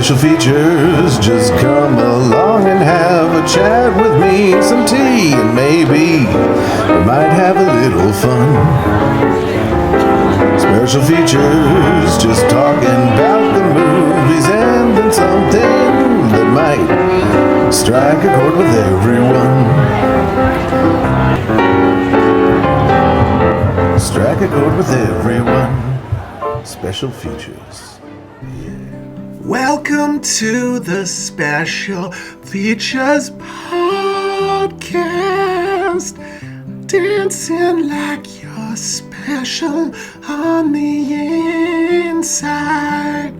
Special features, just come along and have a chat with me, some tea, and maybe we might have a little fun. Special features, just talking about the movies and then something that might strike a chord with everyone. Strike a chord with everyone. Special features. Welcome to the Special Features Podcast. Dancing like you're special on the inside.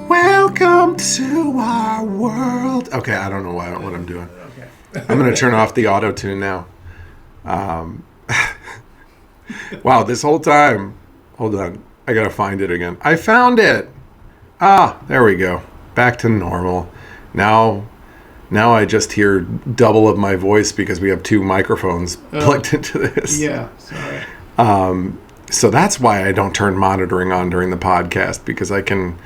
Welcome to our world. Okay, I don't know what I'm doing. Okay. I'm going to turn off the auto-tune now. Wow, this whole time. Hold on. I got to find it again. I found it. There we go. Back to normal. Now I just hear double of my voice because we have two microphones plugged into this. Yeah, sorry. So that's why I don't turn monitoring on during the podcast, because I can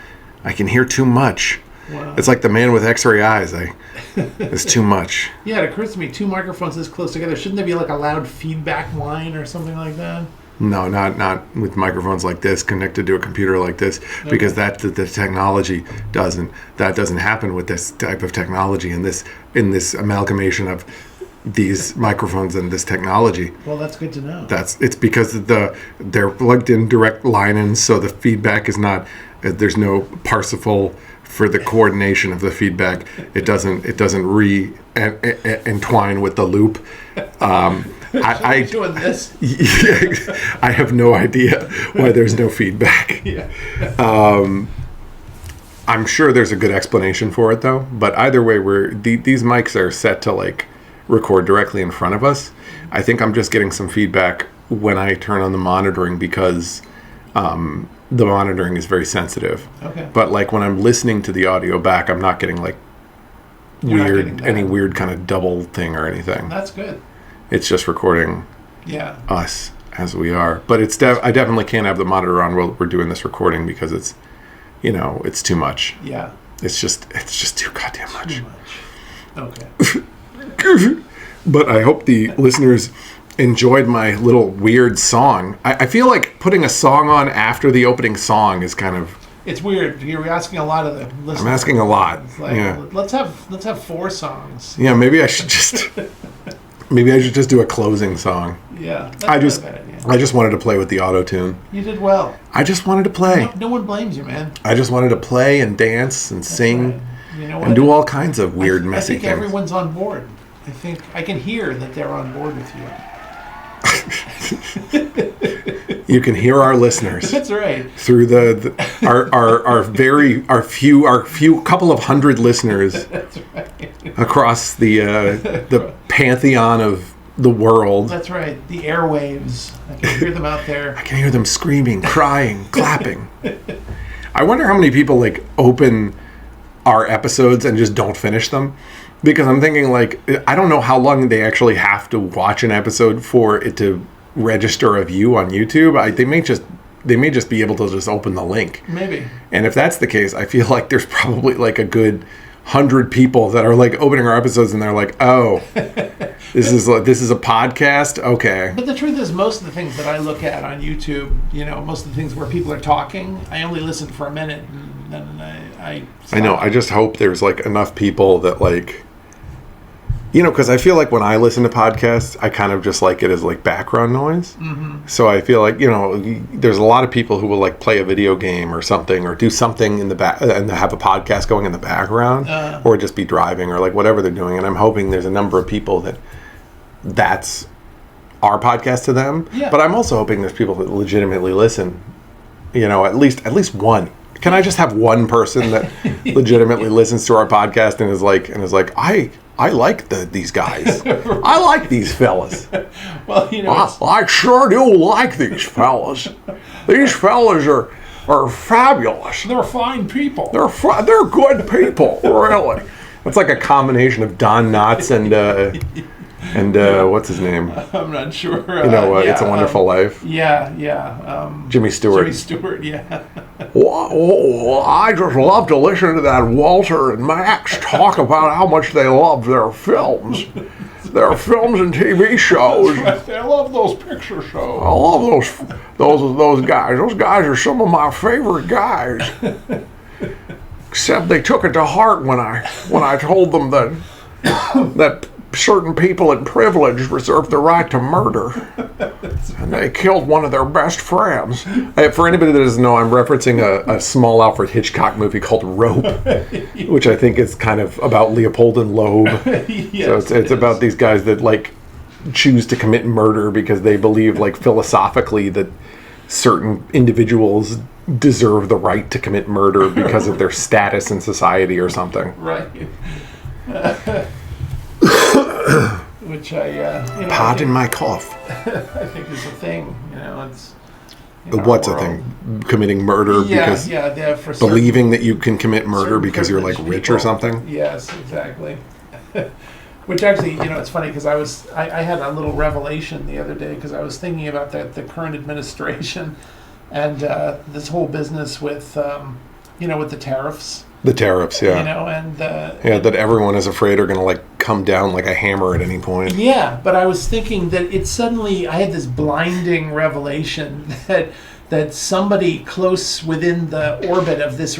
hear too much. Wow. It's like the man with X-ray eyes. It's too much. Yeah, it occurs to me, two microphones this close together. Shouldn't there be like a loud feedback line or something like that? No, not with microphones like this connected to a computer like this, because that the technology doesn't happen with this type of technology in this amalgamation of these microphones and this technology. Well, that's good to know. It's because they're plugged in direct line in, so the feedback is not. There's no Parsifal for the coordination of the feedback. It doesn't entwine with the loop. I doing this. I have no idea why there's no feedback. Yeah. I'm sure there's a good explanation for it though. But either way, these mics are set to like record directly in front of us. I think I'm just getting some feedback when I turn on the monitoring because the monitoring is very sensitive. Okay. But like when I'm listening to the audio back, I'm not getting like any weird kind of double thing or anything. That's good. It's just recording us as we are. But I definitely can't have the monitor on while we're doing this recording because it's too much. Yeah. It's just too goddamn much. Too much. Okay. But I hope the listeners enjoyed my little weird song. I feel like putting a song on after the opening song is kind of... It's weird. You're asking a lot of the listeners. I'm asking a lot. It's like, let's have 4 songs. Yeah, maybe I should just do a closing song. Yeah. I just wanted to play with the auto-tune. You did well. I just wanted to play. No one blames you, man. I just wanted to play and dance and sing right. You know what? and do all kinds of weird, messy things. I think everyone's on board. I think I can hear that they're on board with you. You can hear our listeners. That's right. Through our few couple of hundred listeners. That's right. Across the pantheon of the world. That's right. The airwaves. I can hear them out there. I can hear them screaming, crying, clapping. I wonder how many people like open our episodes and just don't finish them. Because I'm thinking, like, I don't know how long they actually have to watch an episode for it to register a view on YouTube. They may just be able to just open the link. Maybe. And if that's the case, I feel like there's probably like a good 100 people that are like opening our episodes and they're like, oh, this is a podcast? Okay. But the truth is, most of the things that I look at on YouTube, most of the things where people are talking, I only listen for a minute and then I stop. I know. I just hope there's like enough people that like... because I feel like when I listen to podcasts, I kind of just like it as like background noise. Mm-hmm. So I feel like, there's a lot of people who will like play a video game or something or do something in the back and have a podcast going in the background or just be driving or like whatever they're doing. And I'm hoping there's a number of people that's our podcast to them. Yeah. But I'm also hoping there's people that legitimately listen, at least one. Can I just have one person that legitimately listens to our podcast and is like, I like these guys. I like these fellas. Well, I sure do like these fellas. These fellas are fabulous. They're fine people. They're good people, really. It's like a combination of Don Knotts and And what's his name? I'm not sure. It's a Wonderful Life. Yeah. Jimmy Stewart. Jimmy Stewart, yeah. Well, I just love to listen to that Walter and Max talk about how much they love their films. Their films and TV shows. I love those picture shows. I love those guys. Those guys are some of my favorite guys. Except they took it to heart when I told them that certain people in privilege reserve the right to murder. And they killed one of their best friends. For anybody that doesn't know, I'm referencing a small Alfred Hitchcock movie called Rope, which I think is kind of about Leopold and Loeb. Yes, so it's about these guys that like choose to commit murder because they believe like philosophically that certain individuals deserve the right to commit murder because of their status in society or something. Right. Which Pardon my cough. I think is a thing. It's What's a thing? Committing murder because for believing that you can commit murder because you're like privileged rich people. or something. Yes, exactly. Which actually, it's funny because I had a little revelation the other day because I was thinking about the current administration and this whole business with with the tariffs. The tariffs, yeah. And that everyone is afraid are going to like come down like a hammer at any point. Yeah, but I was thinking that I had this blinding revelation that somebody close within the orbit of this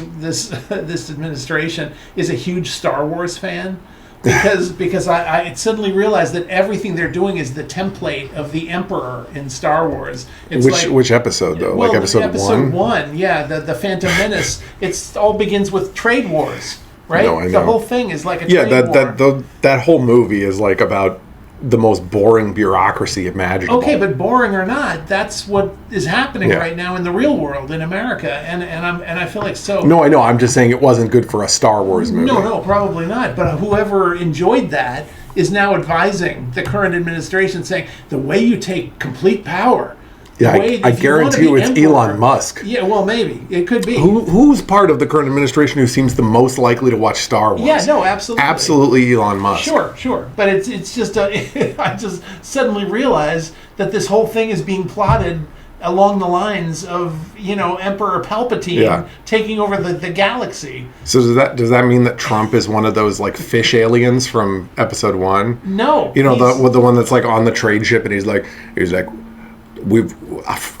administration is a huge Star Wars fan. Because I suddenly realized that everything they're doing is the template of the Emperor in Star Wars. It's which episode though? Well, like episode 1? Episode 1, yeah. The Phantom Menace. It all begins with trade wars, right? No, I know. The whole thing is like a trade war. that whole movie is like about the most boring bureaucracy imaginable. Okay, but boring or not, that's what is happening right now in the real world in America, and I feel like so. No, I know. I'm just saying it wasn't good for a Star Wars movie. No, probably not. But whoever enjoyed that is now advising the current administration, saying the way you take complete power. Yeah, I guarantee you it's Elon Musk. Yeah, well, maybe. It could be. Who's part of the current administration who seems the most likely to watch Star Wars? Yeah, no, absolutely. Absolutely Elon Musk. Sure. But it's just, I just suddenly realized that this whole thing is being plotted along the lines of, Emperor Palpatine taking over the galaxy. So does that mean that Trump is one of those like fish aliens from episode 1? No. The one that's like on the trade ship and he's like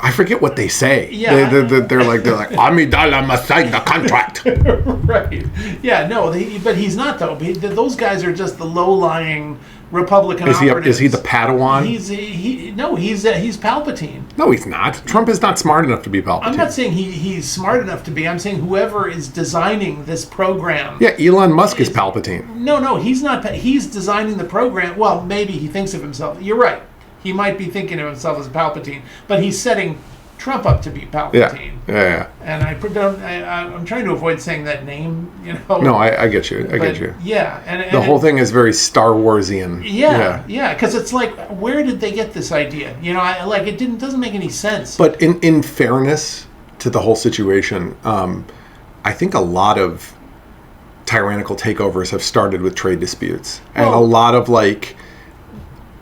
I forget what they say. Yeah. They're like Amidala must sign the contract. Right. Yeah. No. But he's not though. Those guys are just the low-lying Republican operatives. Is he the Padawan? He's Palpatine. No, he's not. Trump is not smart enough to be Palpatine. I'm not saying he's smart enough to be. I'm saying whoever is designing this program. Yeah, Elon Musk is Palpatine. No, he's not. He's designing the program. Well, maybe he thinks of himself. You're right. He might be thinking of himself as Palpatine, but he's setting Trump up to be Palpatine. Yeah. And I'm trying to avoid saying that name, No, I get you. I get you. Yeah. And the whole thing is very Star Warsian. Yeah. Because it's like, where did they get this idea? It doesn't make any sense. But in fairness to the whole situation, I think a lot of tyrannical takeovers have started with trade disputes, and a lot of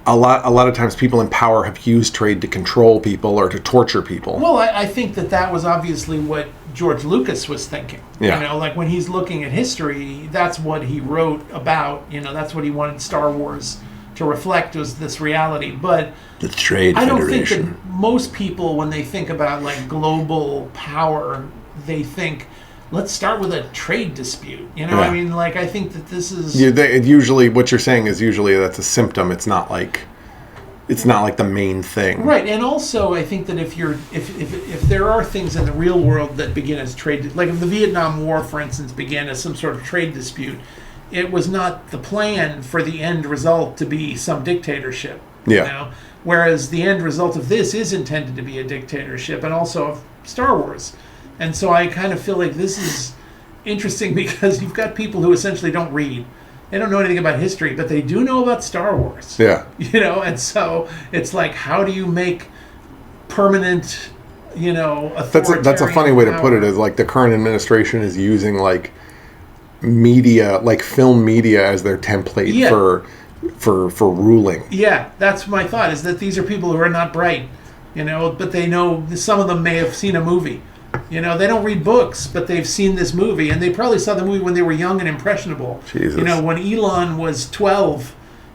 a lot of times people in power have used trade to control people or to torture people. Well, I think that was obviously what George Lucas was thinking. Yeah. When he's looking at history, that's what he wrote about. That's what he wanted Star Wars to reflect, was this reality. But the Trade Federation. I don't think that most people, when they think about global power, they think, let's start with a trade dispute. I think that this is... usually, what you're saying is usually that's a symptom. It's not like the main thing. Right, and also I think that if there are things in the real world that begin as trade... Like if the Vietnam War, for instance, began as some sort of trade dispute, it was not the plan for the end result to be some dictatorship. Yeah. Whereas the end result of this is intended to be a dictatorship, and also of Star Wars. And so I kind of feel like this is interesting because you've got people who essentially don't read. They don't know anything about history, but they do know about Star Wars. Yeah. And so it's like, how do you make permanent, authoritarian That's a funny way to put it, power? is like the current administration is using media, film media as their template for for ruling. Yeah, that's my thought, is that these are people who are not bright, but they know, some of them may have seen a movie. They don't read books, but they've seen this movie, and they probably saw the movie when they were young and impressionable. Jesus. When Elon was 12,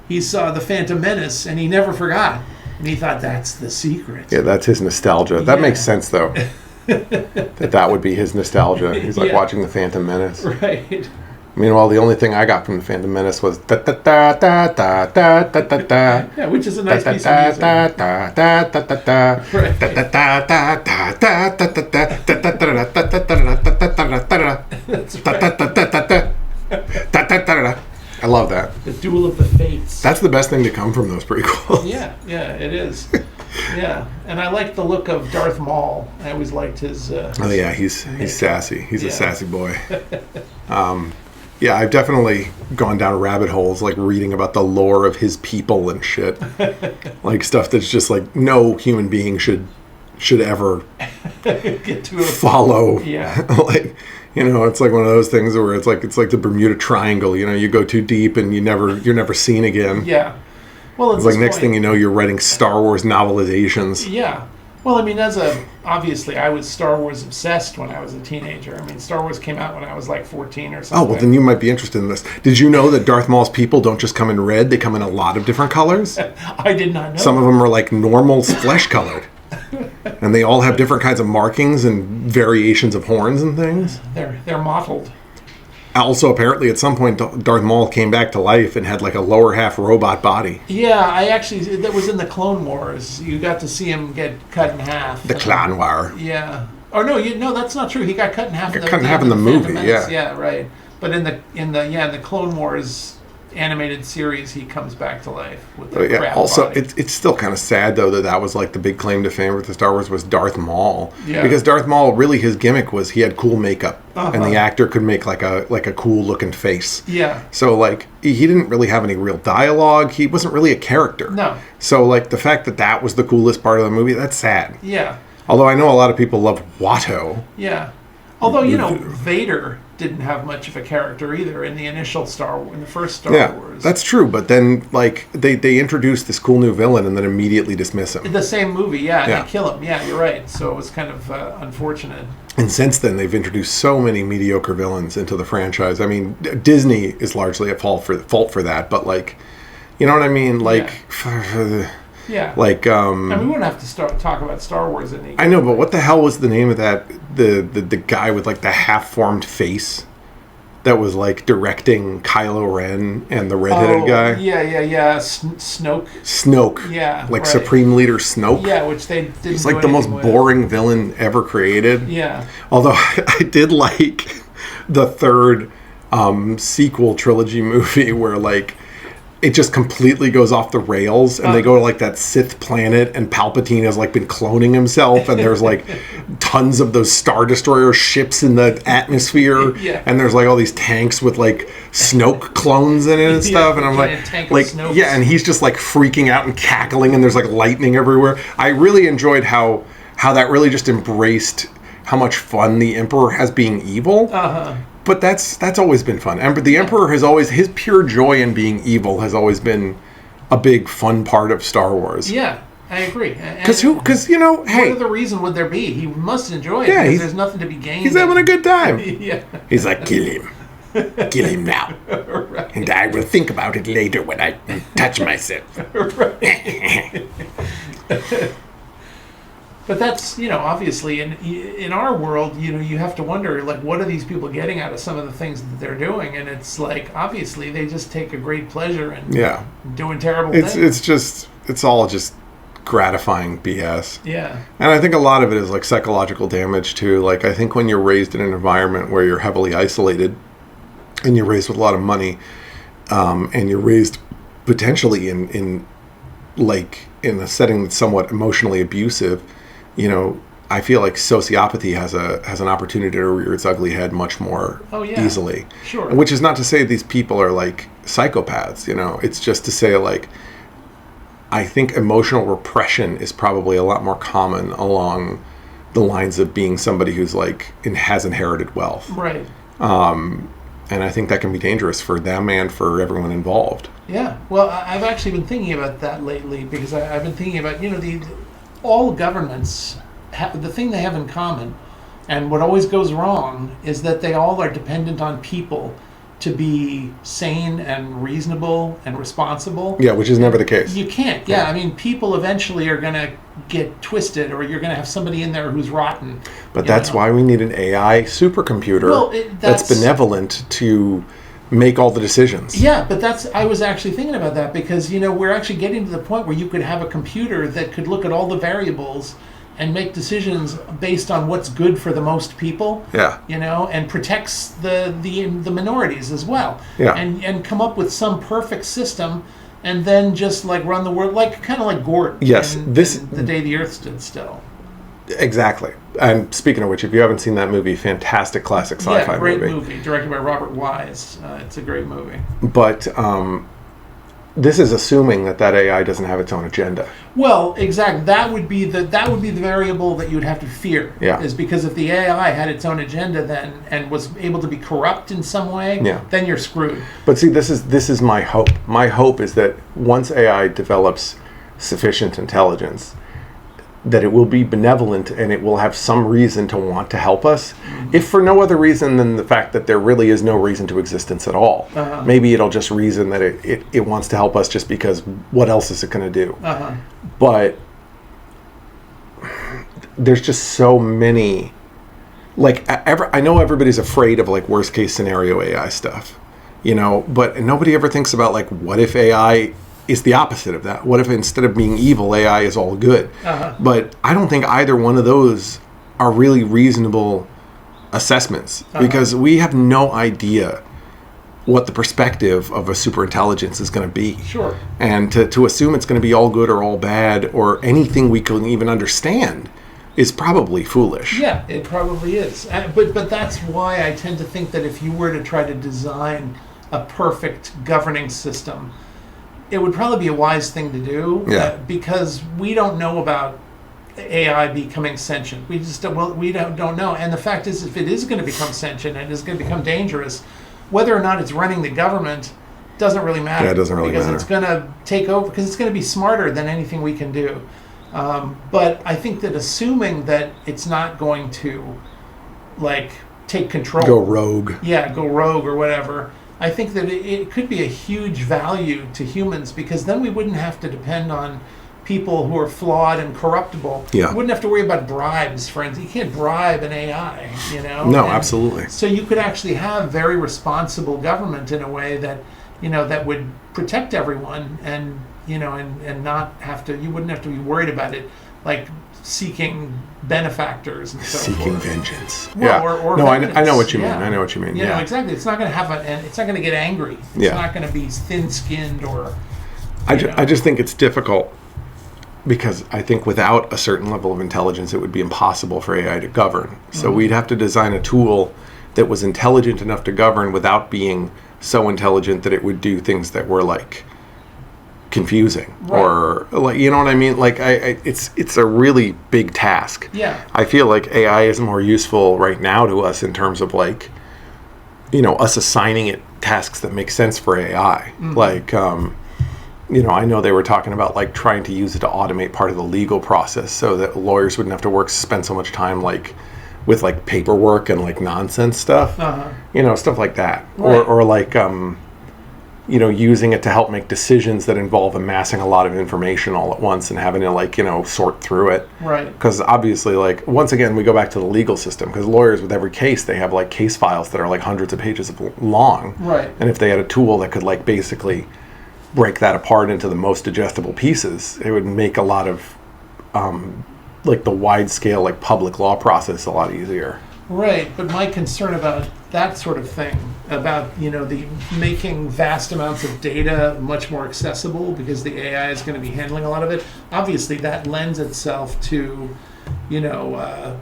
he saw The Phantom Menace, and he never forgot. And he thought, that's the secret. Yeah, that's his nostalgia. That Yeah. makes sense, though. that would be his nostalgia. He's like watching The Phantom Menace. Right. Meanwhile, the only thing I got from The Phantom Menace was da da da da da da da da da. Yeah, which is a nice piece of music. Da da da da da da. Right. Da da da da da da da da da da da da da da da. I love that. The Duel of the Fates. That's the best thing to come from those prequels. Yeah, it is. Yeah, and I like the look of Darth Maul. I always liked his... Oh yeah, he's sassy. He's a Yeah. sassy boy. Yeah, I've definitely gone down rabbit holes, like reading about the lore of his people and shit. Like stuff that's just like no human being should ever get to follow. Yeah. Like, it's like one of those things where it's like the Bermuda Triangle. You go too deep and you're never seen again. Yeah. Well, It's like next thing you know, you're writing Star Wars novelizations. Yeah. Well, I mean, obviously, I was Star Wars obsessed when I was a teenager. I mean, Star Wars came out when I was like 14 or something. Oh, well, then you might be interested in this. Did you know that Darth Maul's people don't just come in red? They come in a lot of different colors. I did not know. Some of them are like normal flesh colored. And they all have different kinds of markings and variations of horns and things. They're mottled. Also, apparently, at some point, Darth Maul came back to life and had like a lower half robot body. Yeah, that was in the Clone Wars. You got to see him get cut in half. The Clan War. Yeah. Oh no, that's not true. He got cut in half. Cut in half in the movie, Menace. yeah. Yeah, right. But in the Clone Wars animated series, he comes back to life with the crab Also, body. it's still kind of sad though that was like the big claim to fame with the Star Wars was Darth Maul. Yeah. Because Darth Maul, really, his gimmick was he had cool makeup, and the actor could make like a cool looking face. Yeah. So like he didn't really have any real dialogue. He wasn't really a character. No. So like the fact that was the coolest part of the movie, that's sad. Yeah. Although I know a lot of people love Watto. Yeah. Although, Vader didn't have much of a character either in the initial in the first Star Wars. That's true. But then, like, they introduce this cool new villain and then immediately dismiss him. The same movie, yeah. Yeah. They kill him. Yeah, you're right. So it was kind of unfortunate. And since then, they've introduced so many mediocre villains into the franchise. I mean, Disney is largely at fault for that. But, like, you know what I mean? Like, Yeah. like, and we wouldn't have to talk about Star Wars any. I know, but what the hell was the name of that? The guy with like the half-formed face that was like directing Kylo Ren and the redheaded guy. Yeah. Snoke. Snoke. Yeah, like right. Supreme Leader Snoke. Yeah, which they didn't. It's like the most boring villain ever created. Yeah. Although I did like the third sequel trilogy movie where like it just completely goes off the rails and they go to like that Sith planet and Palpatine has like been cloning himself and there's like tons of those Star Destroyer ships in the atmosphere and there's like all these tanks with like Snoke clones in it and stuff and I'm like and he's just like freaking out and cackling and there's like lightning everywhere. I really enjoyed how that really just embraced how much fun the Emperor has being evil. But that's always been fun. The Emperor has always, his pure joy in being evil has always been a big fun part of Star Wars. Yeah, I agree. Because hey, what other reason would there be? He must enjoy it because there's nothing to be gained. He's having a good time. Yeah. He's like, kill him now, Right. and I will think about it later when I touch myself. But that's, obviously in our world, you have to wonder, like, what are these people getting out of some of the things that they're doing? And it's like, obviously, they just take a great pleasure in doing terrible things. It's all just gratifying BS. Yeah. And I think a lot of it is like psychological damage too. Like I think when you're raised in an environment where you're heavily isolated and you're raised with a lot of money, and you're raised potentially in a setting that's somewhat emotionally abusive, I feel like sociopathy has an opportunity to rear its ugly head much more easily. Sure. Which is not to say these people are like psychopaths, It's just to say like I think emotional repression is probably a lot more common along the lines of being somebody who's like has inherited wealth. Right. And I think that can be dangerous for them and for everyone involved. Yeah. Well, I've actually been thinking about that lately because I've been thinking about, all governments, the thing they have in common, and what always goes wrong is that they all are dependent on people to be sane and reasonable and responsible. Yeah, which is never the case. You can't. Yeah, I mean, people eventually are going to get twisted, or you're going to have somebody in there who's rotten. But that's why we need an AI supercomputer that's benevolent to make all the decisions. Yeah, but I was actually thinking about that because, we're actually getting to the point where you could have a computer that could look at all the variables and make decisions based on what's good for the most people. Yeah. And protects the minorities as well. Yeah. And come up with some perfect system and then just like run the world kind of like Gort. Yes. In The Day the Earth Stood Still. Exactly. And speaking of which, if you haven't seen that movie, fantastic classic sci-fi movie. Yeah, great movie, directed by Robert Wise. It's a great movie. But this is assuming that AI doesn't have its own agenda. Well, exactly. That would be the variable that you would have to fear. Yeah. Is because if the AI had its own agenda then and was able to be corrupt in some way, then you're screwed. But see, this is my hope. My hope is that once AI develops sufficient intelligence, that it will be benevolent and it will have some reason to want to help us, if for no other reason than the fact that there really is no reason to existence at all. Maybe it'll just reason that it wants to help us just because what else is it going to do? But there's just so many, I know everybody's afraid of worst case scenario AI stuff, but nobody ever thinks about what if AI is the opposite of that? What if instead of being evil, AI is all good? But I don't think either one of those are really reasonable assessments because we have no idea what the perspective of a superintelligence is going to be. Sure. And to assume it's going to be all good or all bad or anything we can even understand is probably foolish. Yeah, it probably is. But that's why I tend to think that if you were to try to design a perfect governing system, it would probably be a wise thing to do because we don't know about AI becoming sentient. We just don't know. And the fact is, if it is going to become sentient and is going to become dangerous, whether or not it's running the government doesn't really matter. Yeah, it doesn't really matter. Because it's going to take over, because it's going to be smarter than anything we can do. But I think that assuming that it's not going to take control. Go rogue. Yeah, go rogue or whatever. I think that it could be a huge value to humans because then we wouldn't have to depend on people who are flawed and corruptible. Yeah. We wouldn't have to worry about bribes, for instance. You can't bribe an AI, No, absolutely. So you could actually have very responsible government in a way that, that would protect everyone and, and not have to, you wouldn't have to be worried about it, seeking benefactors and so seeking forth. vengeance. Well, yeah. or no, I know what you yeah. mean. I know what you mean. You know, exactly. It's not going to have it's not going to get angry. It's not going to be thin-skinned or. I just think it's difficult because I think without a certain level of intelligence, it would be impossible for AI to govern. So we'd have to design a tool that was intelligent enough to govern without being so intelligent that it would do things that were confusing or you know what I mean? It's a really big task. Yeah. I feel like AI is more useful right now to us in terms of us assigning it tasks that make sense for AI. I know they were talking about trying to use it to automate part of the legal process so that lawyers wouldn't have to spend so much time with paperwork and nonsense stuff. Stuff like that. Right. Or using it to help make decisions that involve amassing a lot of information all at once and having to sort through it. Right. Because obviously once again we go back to the legal system because lawyers with every case they have case files that are hundreds of pages long. Right. And if they had a tool that could basically break that apart into the most digestible pieces, it would make a lot of the wide scale public law process a lot easier. Right, but my concern about that sort of thing, about the making vast amounts of data much more accessible because the AI is going to be handling a lot of it. Obviously, that lends itself to, a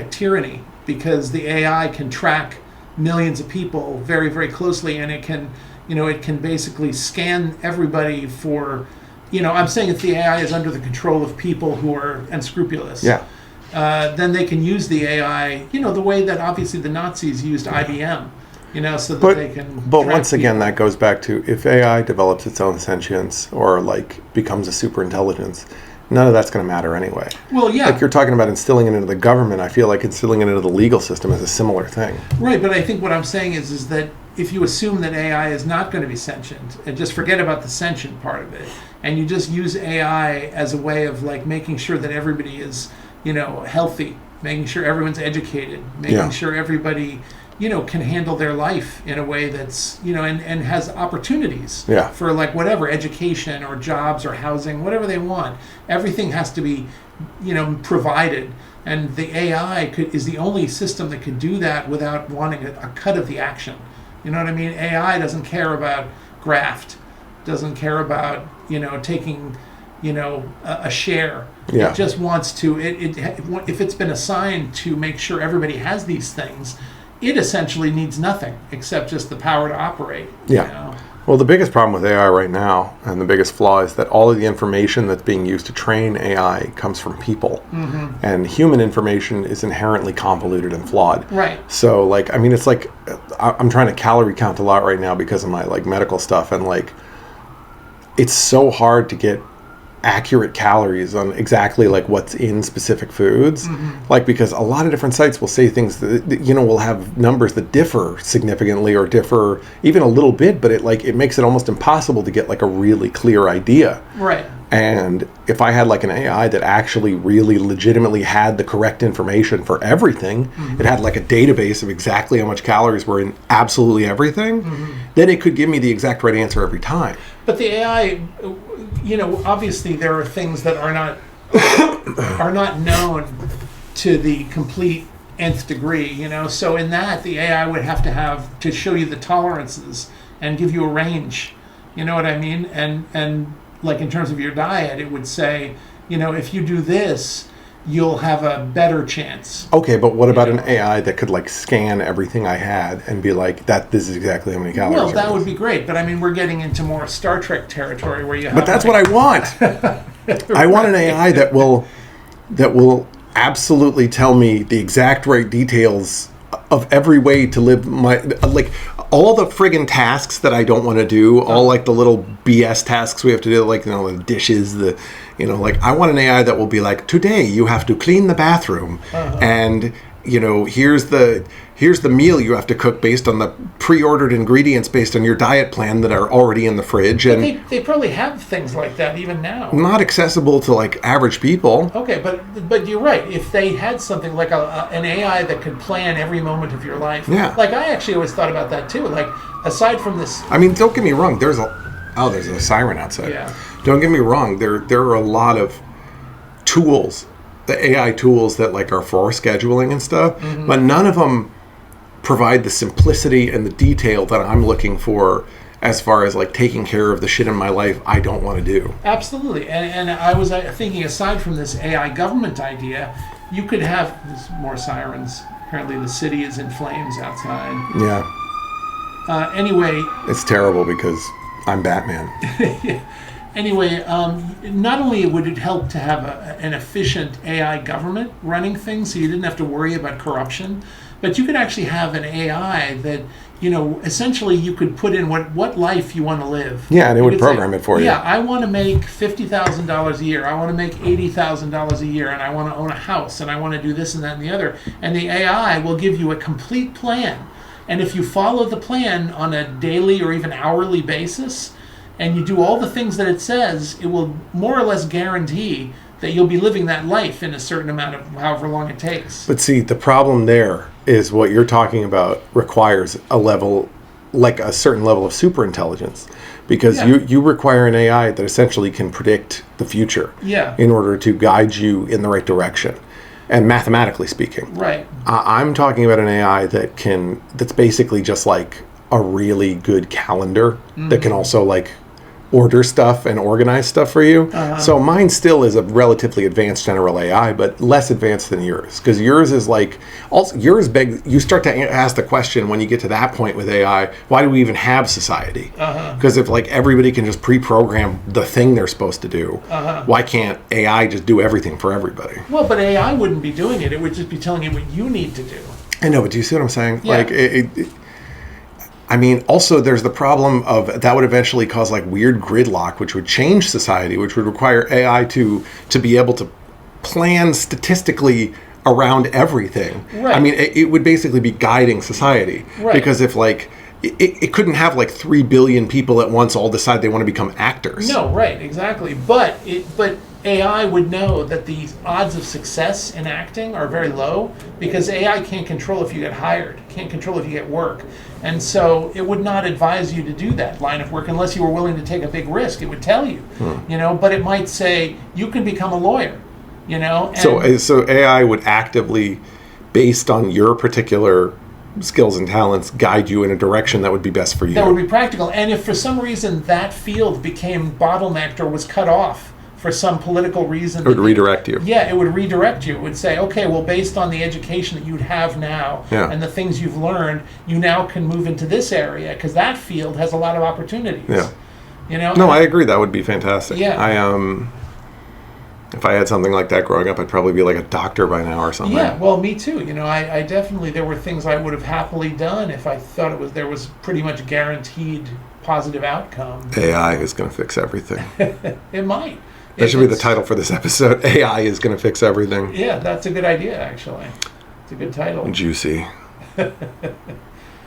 tyranny because the AI can track millions of people very, very closely, and it can, it can basically scan everybody for, I'm saying if the AI is under the control of people who are unscrupulous. Yeah. Then they can use the AI, the way that obviously the Nazis used IBM. so that they can. But track once again, people. that goes back to if AI develops its own sentience or like becomes a super intelligence, none of that's going to matter anyway. Well, yeah. Like you're talking about instilling it into the government, I feel like instilling it into the legal system is a similar thing. Right, but I think what I'm saying is that if you assume that AI is not going to be sentient, and just forget about the sentient part of it, and you just use AI as a way of like making sure that everybody is, healthy, making sure everyone's educated, making sure everybody, can handle their life in a way that's, and has opportunities for like whatever, education or jobs or housing, whatever they want. Everything has to be, provided. And the AI is the only system that can do that without wanting a cut of the action. You know what I mean? AI doesn't care about graft, doesn't care about, taking, a share. Yeah. It just wants to, if it's been assigned to make sure everybody has these things, it essentially needs nothing except just the power to operate. Yeah. Well, the biggest problem with AI right now, and the biggest flaw, is that all of the information that's being used to train AI comes from people. Mm-hmm. And human information is inherently convoluted and flawed. Right. So, like, I mean, it's like, I'm trying to calorie count a lot right now because of my, like, medical stuff. And, like, it's so hard to get accurate calories on exactly like what's in specific foods, like because a lot of different sites will say things that will have numbers that differ significantly or differ even a little bit, but it makes it almost impossible to get like a really clear idea. Right. And if I had like an AI that actually really legitimately had the correct information for everything, it had like a database of exactly how much calories were in absolutely everything, then it could give me the exact right answer every time. But the AI, obviously there are things that are not known to the complete nth degree, So in that, the AI would have to show you the tolerances and give you a range. You know what I mean? And like in terms of your diet, it would say, if you do this, you'll have a better chance. Okay, but what about an AI that could like scan everything I had and be like, this is exactly how many calories? Well, that would be great, but I mean, we're getting into more Star Trek territory where you have. But that's what I want. I want an AI that will absolutely tell me the exact right details of every way to live my like all the friggin' tasks that I don't want to do, all like the little BS tasks we have to do, like the dishes, like I want an AI that will be like, today you have to clean the bathroom, and here's the meal you have to cook based on the pre-ordered ingredients based on your diet plan that are already in the fridge. But And they probably have things like that even now. not accessible to like average people. Okay, but you're right. If they had something like an AI that could plan every moment of your life, like I actually always thought about that too. Like aside from this, I mean, don't get me wrong. There's a siren outside. Yeah. Don't get me wrong. There are a lot of tools, the AI tools that like are for scheduling and stuff, but none of them provide the simplicity and the detail that I'm looking for as far as like taking care of the shit in my life I don't want to do. Absolutely. And I was thinking, aside from this AI government idea, you could have more sirens. Apparently the city is in flames outside. Yeah. Anyway. It's terrible because I'm Batman. Anyway, not only would it help to have an efficient AI government running things so you didn't have to worry about corruption, but you could actually have an AI that, essentially you could put in what life you want to live. Yeah, and it would program it for you. Yeah, I want to make $50,000 a year. I want to make $80,000 a year, and I want to own a house, and I want to do this and that and the other. And the AI will give you a complete plan. And if you follow the plan on a daily or even hourly basis, and you do all the things that it says, it will more or less guarantee that you'll be living that life in a certain amount of however long it takes. But see, the problem there is what you're talking about requires a certain level of super intelligence, because you require an AI that essentially can predict the future in order to guide you in the right direction. And mathematically speaking. Right. I'm talking about an AI that's basically just like a really good calendar that can also like order stuff and organize stuff for you. So mine still is a relatively advanced general AI, but less advanced than yours, because yours is like, also yours you start to ask the question when you get to that point with AI, why do we even have society? Because if like everybody can just pre-program the thing they're supposed to do, why can't AI just do everything for everybody? Well, but AI wouldn't be doing it. It would just be telling you what you need to do. I know, but do you see what I'm saying? Yeah. Like I mean, also there's the problem of that would eventually cause like weird gridlock, which would change society, which would require AI to be able to plan statistically around everything. Right. I mean, it would basically be guiding society. Right. Because if like it couldn't have like 3 billion people at once all decide they want to become actors. No, right, exactly. But AI would know that the odds of success in acting are very low because AI can't control if you get hired, can't control if you get work. And so it would not advise you to do that line of work unless you were willing to take a big risk. It would tell you, but it might say you can become a lawyer, And So AI would actively, based on your particular skills and talents, guide you in a direction that would be best for you. That would be practical. And if for some reason that field became bottlenecked or was cut off for some political reason, It would redirect you. Yeah, it would redirect you. It would say, okay, well, based on the education that you'd have now Yeah. and the things you've learned, you now can move into this area because that field has a lot of opportunities. Yeah. No, I agree. That would be fantastic. Yeah. If I had something like that growing up, I'd probably be like a doctor by now or something. Yeah, well, me too. I definitely, there were things I would have happily done if I thought there was pretty much guaranteed positive outcome. AI is going to fix everything. It might. That should be the title for this episode. AI is going to fix everything. Yeah, that's a good idea, actually. It's a good title. Juicy.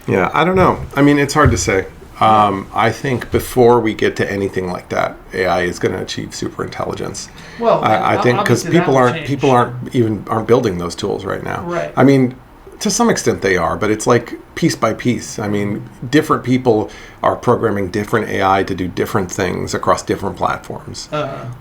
Yeah, I don't know. I mean, it's hard to say. I think before we get to anything like that, AI is going to achieve super intelligence. Well, I think because obviously people aren't building those tools right now. Right. I mean, to some extent they are, but it's like piece by piece. I mean, different people are programming different AI to do different things across different platforms.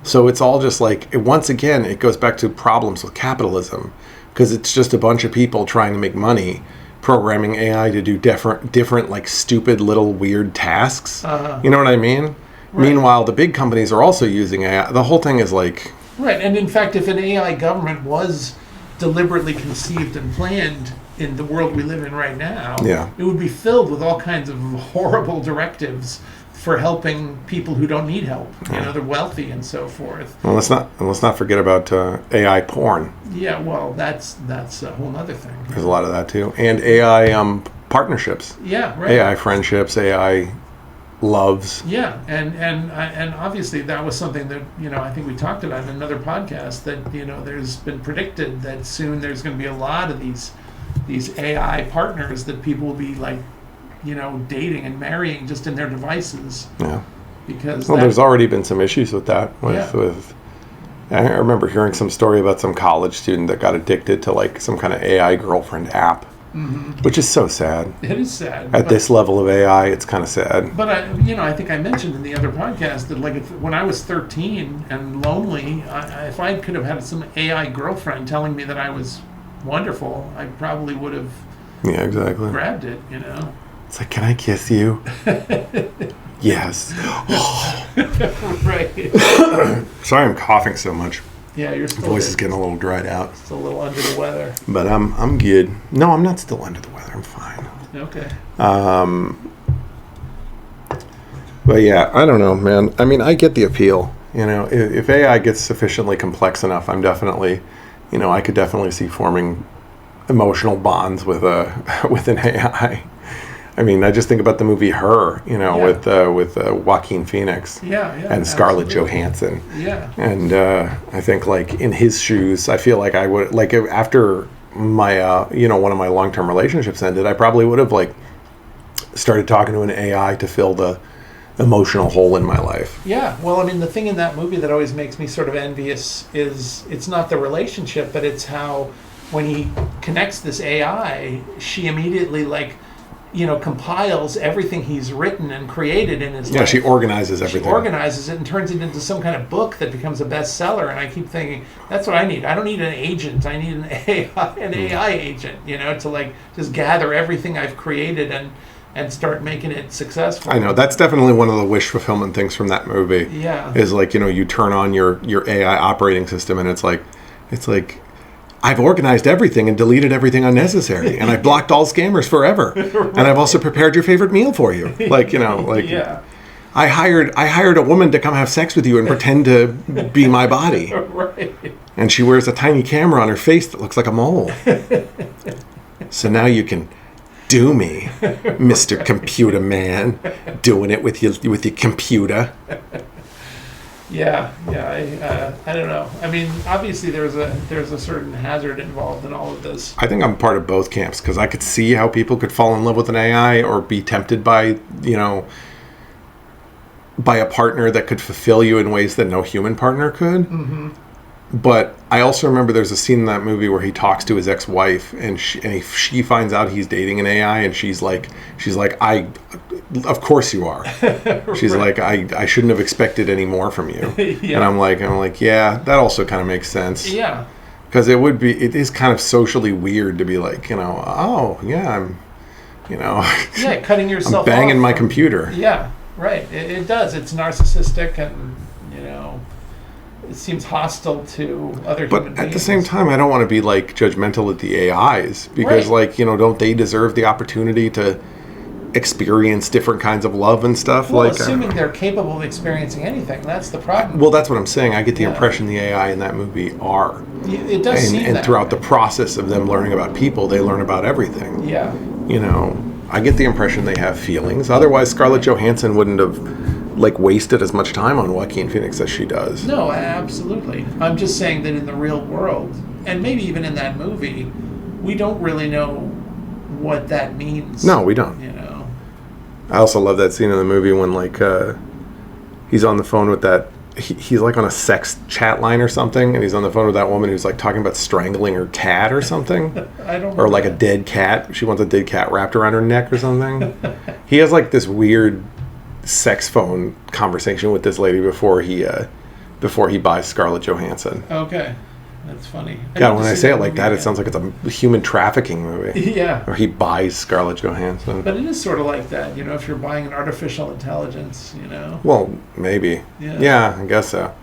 So it's all just like, once again, it goes back to problems with capitalism, because it's just a bunch of people trying to make money programming AI to do different like stupid little weird tasks. You know what I mean? Right. Meanwhile, the big companies are also using AI. The whole thing is like... Right, and in fact, if an AI government was deliberately conceived and planned in the world we live in right now, it would be filled with all kinds of horrible directives for helping people who don't need help, the wealthy and so forth. Well, let's not forget about AI porn. Yeah, well, that's a whole other thing. There's a lot of that too, and AI partnerships. Yeah, right. AI friendships, AI loves. Yeah, and obviously that was something that I think we talked about in another podcast, that there's been predicted that soon there's going to be a lot of these AI partners that people will be like dating and marrying just in their devices. Yeah. Because there's already been some issues with that. With I remember hearing some story about some college student that got addicted to like some kind of AI girlfriend app, which is so sad. It is sad. At this level of AI, it's kind of sad. But I think I mentioned in the other podcast that like when I was 13 and lonely, if I could have had some AI girlfriend telling me that I was wonderful, I probably would have. Yeah, exactly. Grabbed it, It's like, can I kiss you? Yes. Right. Sorry, I'm coughing so much. Yeah, your voice is getting a little dried out. Still a little under the weather. But I'm good. No, I'm not still under the weather. I'm fine. Okay. But yeah, I don't know, man. I mean, I get the appeal. If AI gets sufficiently complex enough, I'm definitely, I could definitely see forming emotional bonds with an AI. I mean, I just think about the movie Her, with Joaquin Phoenix and Scarlett Johansson. Yeah. And I think, like, in his shoes, I feel like I would, like, after my, one of my long-term relationships ended, I probably would have, like, started talking to an AI to fill the emotional hole in my life. Yeah. Well, I mean, the thing in that movie that always makes me sort of envious is it's not the relationship, but it's how when he connects this AI, she immediately, like, compiles everything he's written and created in his life. Yeah, she organizes everything. She organizes it and turns it into some kind of book that becomes a bestseller. And I keep thinking, that's what I need. I don't need an agent. I need an AI agent, to like just gather everything I've created and start making it successful. I know. That's definitely one of the wish fulfillment things from that movie. Yeah. Is like, you turn on your AI operating system and it's like I've organized everything and deleted everything unnecessary, and I've blocked all scammers forever. Right. And I've also prepared your favorite meal for you. Like, yeah. I hired a woman to come have sex with you and pretend to be my body. Right. And she wears a tiny camera on her face that looks like a mole. So now you can Do me, Mr. Computer Man, doing it with your computer. Yeah. I don't know. I mean, obviously there's a certain hazard involved in all of this. I think I'm part of both camps because I could see how people could fall in love with an AI or be tempted by, by a partner that could fulfill you in ways that no human partner could. Mm-hmm. But I also remember there's a scene in that movie where he talks to his ex-wife and she finds out he's dating an AI and she's like, of course you are. She's Right. like, I shouldn't have expected any more from you. Yeah. And I'm like, yeah, that also kind of makes sense. Yeah. Because it is kind of socially weird to be like, oh yeah, I'm, Yeah, cutting yourself I'm banging off my from- computer. Yeah, right. It does. It's narcissistic and, it seems hostile to other human beings. But at the same time, I don't want to be like judgmental at the AIs because Right. don't they deserve the opportunity to experience different kinds of love and stuff? Well, like, assuming they're capable of experiencing anything, that's the problem. well, that's what I'm saying. I get the Yeah. impression the AI in that movie are. It does seem And that throughout way. the process of them learning about people, they learn about everything. Yeah. I get the impression they have feelings. Otherwise, Scarlett Johansson wouldn't have wasted as much time on Joaquin Phoenix as she does. No, absolutely. I'm just saying that in the real world, and maybe even in that movie, we don't really know what that means. No, we don't. I also love that scene in the movie when he's on the phone with that. He's like on a sex chat line or something, and he's on the phone with that woman who's like talking about strangling her cat or something, I don't or know. like a dead cat. She wants a dead cat wrapped around her neck or something. He has like this weird sex phone conversation with this lady before he buys Scarlett Johansson. Okay. That's funny. God, when I say it like that, it sounds like it's a human trafficking movie. Yeah. Or he buys Scarlett Johansson. But it is sort of like that, if you're buying an artificial intelligence, Well, maybe. Yeah. Yeah, I guess so.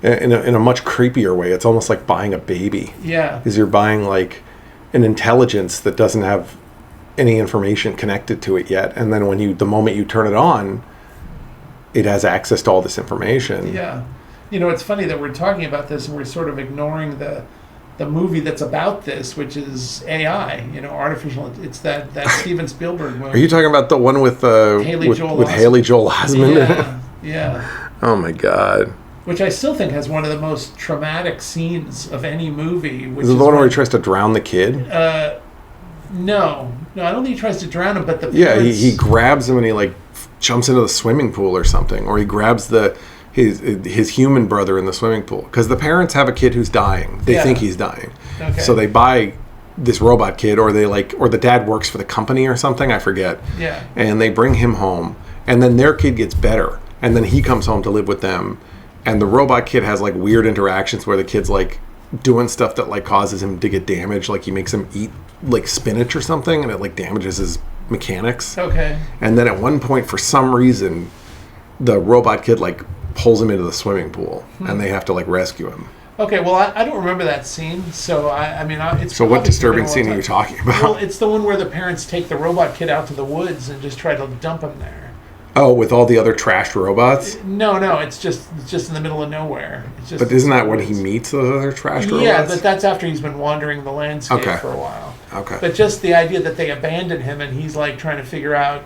In a much creepier way, it's almost like buying a baby. Yeah. Because you're buying like an intelligence that doesn't have any information connected to it yet, and then the moment you turn it on, it has access to all this information. Yeah. It's funny that we're talking about this and we're sort of ignoring the movie that's about this, which is AI, artificial. It's that Steven Spielberg movie. Are you talking about the one with Haley Joel Osment. Haley Joel Osment? Yeah. Yeah. Oh my God! Which I still think has one of the most traumatic scenes of any movie. Which Is it the one where he tries to drown the kid? No, I don't think he tries to drown him, but the Yeah, parents, he grabs him and he jumps into the swimming pool or something, or he grabs his human brother in the swimming pool because the parents have a kid who's dying. They Yeah. think he's dying, Okay. so they buy this robot kid, or the dad works for the company or something. I forget. Yeah. And they bring him home, and then their kid gets better, and then he comes home to live with them, and the robot kid has weird interactions where the kid's doing stuff that causes him to get damaged, like he makes him eat spinach or something, and it damages his mechanics. Okay. And then at one point, for some reason, the robot kid pulls him into the swimming pool, and they have to rescue him. Okay, well, I don't remember that scene, so it's. So what obviously disturbing been a long scene are time. you talking about? Well, it's the one where the parents take the robot kid out to the woods and just try to dump him there. Oh, with all the other trashed robots? No, it's just in the middle of nowhere. It's just. But isn't that when he meets those other trashed robots? Yeah, but that's after he's been wandering the landscape Okay. for a while. Okay. But just the idea that they abandon him and he's trying to figure out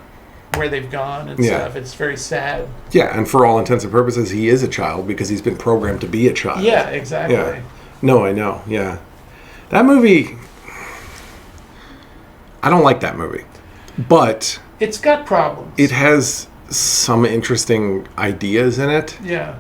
where they've gone and Yeah. stuff. It's very sad. Yeah, and for all intents and purposes, he is a child because he's been programmed to be a child. Yeah, exactly. Yeah. No, I know. Yeah. That movie, I don't like that movie. But It's got problems. it has some interesting ideas in it. Yeah.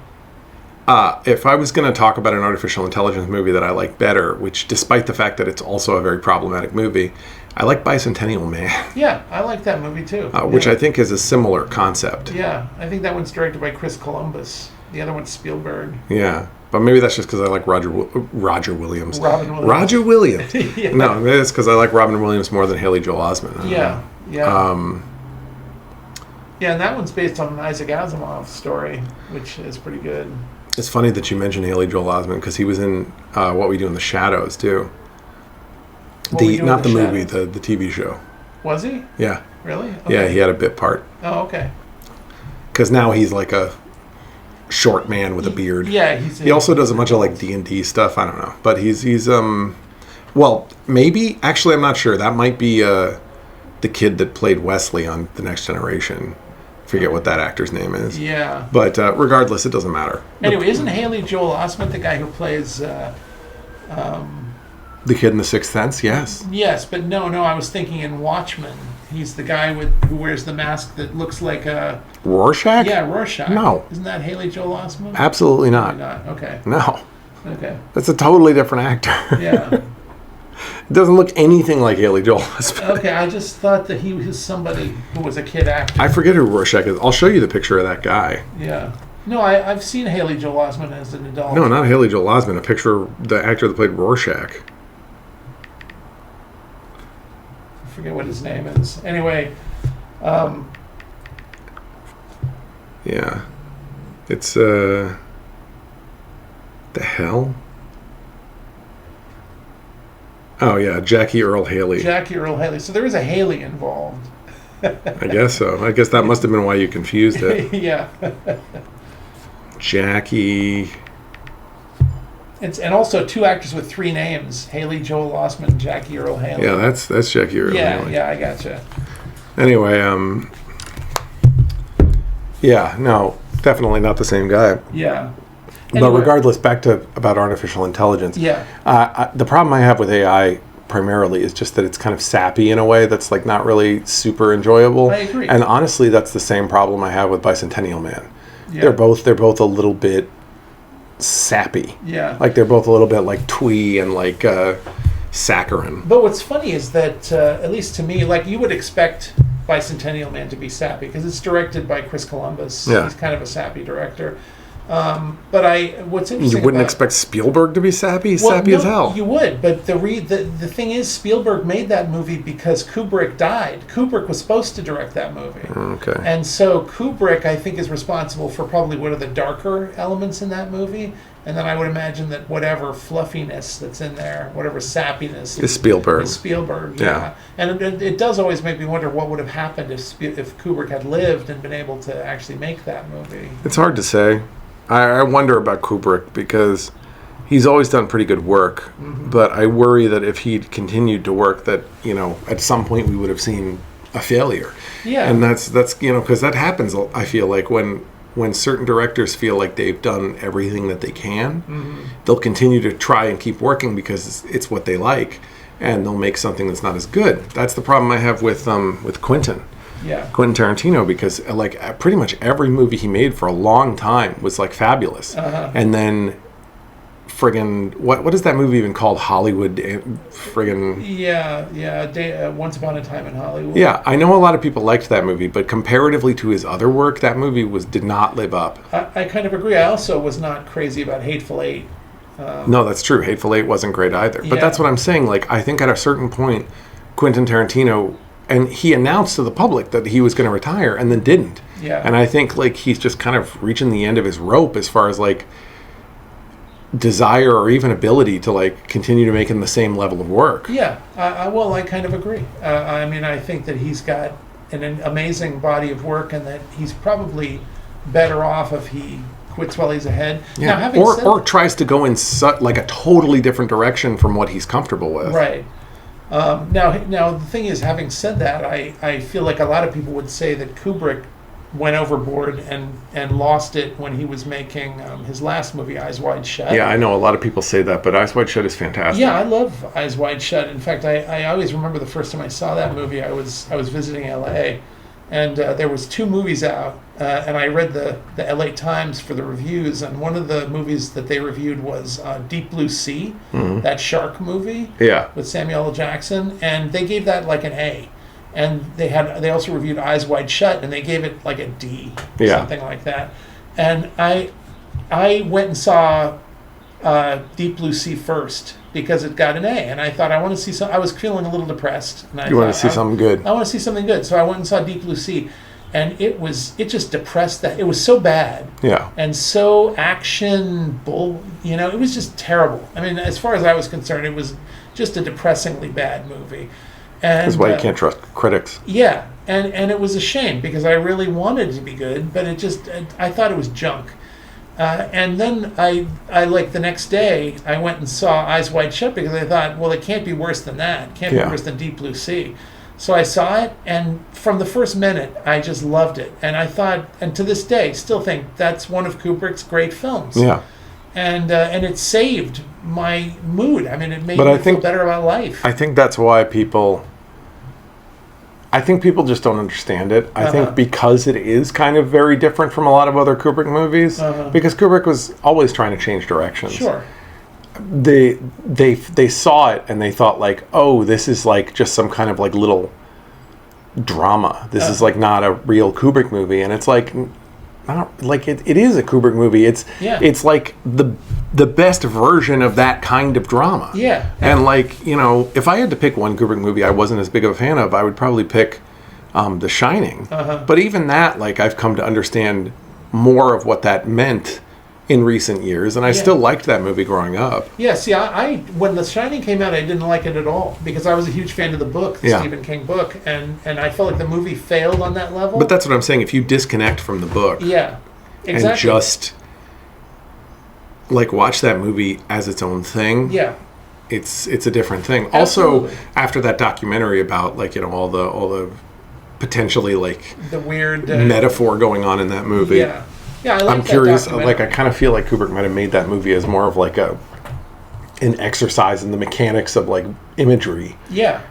If I was going to talk about an artificial intelligence movie that I like better, which despite the fact that it's also a very problematic movie, I like Bicentennial Man, Yeah, I like that movie too. which yeah. I think is a similar concept. Yeah, I think that one's directed by Chris Columbus. The other one's Spielberg. Yeah. But maybe that's just because I like Roger Williams. Robin Williams. Roger Williams. Yeah. No, maybe it's because I like Robin Williams more than Haley Joel Osment. I don't Yeah, know. yeah. Yeah, and that one's based on an Isaac Asimov story, which is pretty good. It's funny that you mentioned Haley Joel Osment because he was in What We Do in the Shadows too. What We Do in Not the the movie, Shadows. the TV show. Was he? Yeah, Really? yeah, Okay. he had a bit part Oh, okay. because now he's like a short man with a beard. Yeah, He also does a bunch of D&D stuff. I don't know, but he's well, maybe actually I'm not sure. That might be the kid that played Wesley on The Next Generation. Forget what that actor's name is. Yeah. But regardless, it doesn't matter. Anyway, isn't Haley Joel Osment the guy who plays... The kid in The Sixth Sense? Yes. Yes, but no, I was thinking in Watchmen. He's the guy who wears the mask that looks like a... Rorschach? Yeah, Rorschach. No. Isn't that Haley Joel Osment? Absolutely not. Not. Okay. No. Okay. That's a totally different actor. Yeah. It doesn't look anything like Haley Joel Osment. Okay, I just thought that he was somebody who was a kid actor. I forget who Rorschach is. I'll show you the picture of that guy. Yeah. No, I've seen Haley Joel Osment as an adult. No, not Haley Joel Osment. A picture of the actor that played Rorschach. I forget what his name is. Anyway, yeah. It's, the hell? Oh, yeah, Jackie Earle Haley. Jackie Earle Haley. So there is a Haley involved. I guess so. I guess that must have been why you confused it. Yeah. Jackie... And also two actors with three names: Haley Joel Osment and Jackie Earle Haley. Yeah, that's Jackie Earle Haley. Yeah, I gotcha. Anyway, yeah, no, definitely not the same guy. Yeah. But Anyway. regardless, back to about artificial intelligence. Yeah. The problem I have with AI primarily is just that it's kind of sappy in a way that's like not really super enjoyable. I agree. And honestly, that's the same problem I have with Bicentennial Man. Yeah. They're both a little bit sappy. Yeah. Like they're both a little bit like twee and like saccharine. But what's funny is that, at least to me, like you would expect Bicentennial Man to be sappy because it's directed by Chris Columbus. Yeah. He's kind of a sappy director. But what's interesting You wouldn't about, expect Spielberg to be sappy? Well, Sappy no, as hell. You would, but the thing is, Spielberg made that movie because Kubrick died. Kubrick was supposed to direct that movie. Okay. And so Kubrick, I think, is responsible for probably one of the darker elements in that movie. And then I would imagine that whatever fluffiness that's in there, whatever sappiness... Is Spielberg. Is Spielberg, Yeah. yeah. And it does always make me wonder what would have happened if Kubrick had lived and been able to actually make that movie. It's hard to say. I wonder about Kubrick because he's always done pretty good work, but I worry that if he'd continued to work that, at some point we would have seen a failure. Yeah. And that's because that happens, I feel like, when certain directors feel like they've done everything that they can, they'll continue to try and keep working because it's what they like, and they'll make something that's not as good. That's the problem I have with Quentin. Yeah. Quentin Tarantino, because like pretty much every movie he made for a long time was like fabulous, and then friggin' what is that movie even called? Hollywood, friggin' Yeah. Once Upon a Time in Hollywood. yeah. I know a lot of people liked that movie, but comparatively to his other work, that movie did not live up. I kind of agree. I also was not crazy about Hateful Eight. No, that's true. Hateful Eight wasn't great either. But Yeah. that's what I'm saying. Like I think at a certain point, Quentin Tarantino. And he announced to the public that he was going to retire and then didn't. Yeah. And I think like he's just kind of reaching the end of his rope as far as like desire or even ability to like continue to make him the same level of work. Yeah. I kind of agree. I mean, I think that he's got an amazing body of work and that he's probably better off if he quits while he's ahead. Yeah. Now, having said or tries to go in like a totally different direction from what he's comfortable with. right. Now the thing is, having said that, I feel like a lot of people would say that Kubrick went overboard and lost it when he was making his last movie, Eyes Wide Shut. Yeah, I know a lot of people say that, but Eyes Wide Shut is fantastic. Yeah, I love Eyes Wide Shut. In fact, I always remember the first time I saw that movie. I was visiting LA, and there was two movies out, and I read the LA Times for the reviews, and one of the movies that they reviewed was Deep Blue Sea, that shark movie Yeah. with Samuel L. Jackson, and they gave that like an A. And they also reviewed Eyes Wide Shut, and they gave it like a D, Yeah. something like that. And I went and saw Deep Blue Sea first because it got an A, and I thought I want to see some. I was feeling a little depressed, and You want to see something good. I want to see something good, so I went and saw Deep Blue Sea, and it just depressed. That it was so bad, Yeah. and so action bull. It was just terrible. I mean, as far as I was concerned, it was just a depressingly bad movie. And, That's why you can't trust critics. Yeah, and it was a shame because I really wanted it to be good, but I thought it was junk. And then I like the next day I went and saw Eyes Wide Shut because I thought, well, it can't be worse than that. It can't Yeah. be worse than Deep Blue Sea. So I saw it, and from the first minute, I just loved it. And I thought, and to this day, still think that's one of Kubrick's great films. Yeah. And it saved my mood. I mean, it made But me feel better about life. I think that's why people just don't understand it. I think because it is kind of very different from a lot of other Kubrick movies, because Kubrick was always trying to change directions. Sure. They saw it and they thought like, oh, this is like just some kind of like little drama. This is like not a real Kubrick movie, and it's like not like it is a Kubrick movie. It's like the best version of that kind of drama. Yeah. And like, you know, if I had to pick one Kubrick movie I wasn't as big of a fan of, I would probably pick The Shining. But even that, like, I've come to understand more of what that meant in recent years, and I still liked that movie growing up. Yeah, see, I when The Shining came out, I didn't like it at all, because I was a huge fan of the book, the Stephen King book, and I felt like the movie failed on that level. But that's what I'm saying. If you disconnect from the book, exactly, and just like watch that movie as its own thing, it's a different thing. Absolutely. Also, after that documentary about, like, you know, all the potentially like the weird metaphor going on in that movie. Yeah, I like I'm curious. Like, I kind of feel like Kubrick might have made that movie as more of like an exercise in the mechanics of like imagery,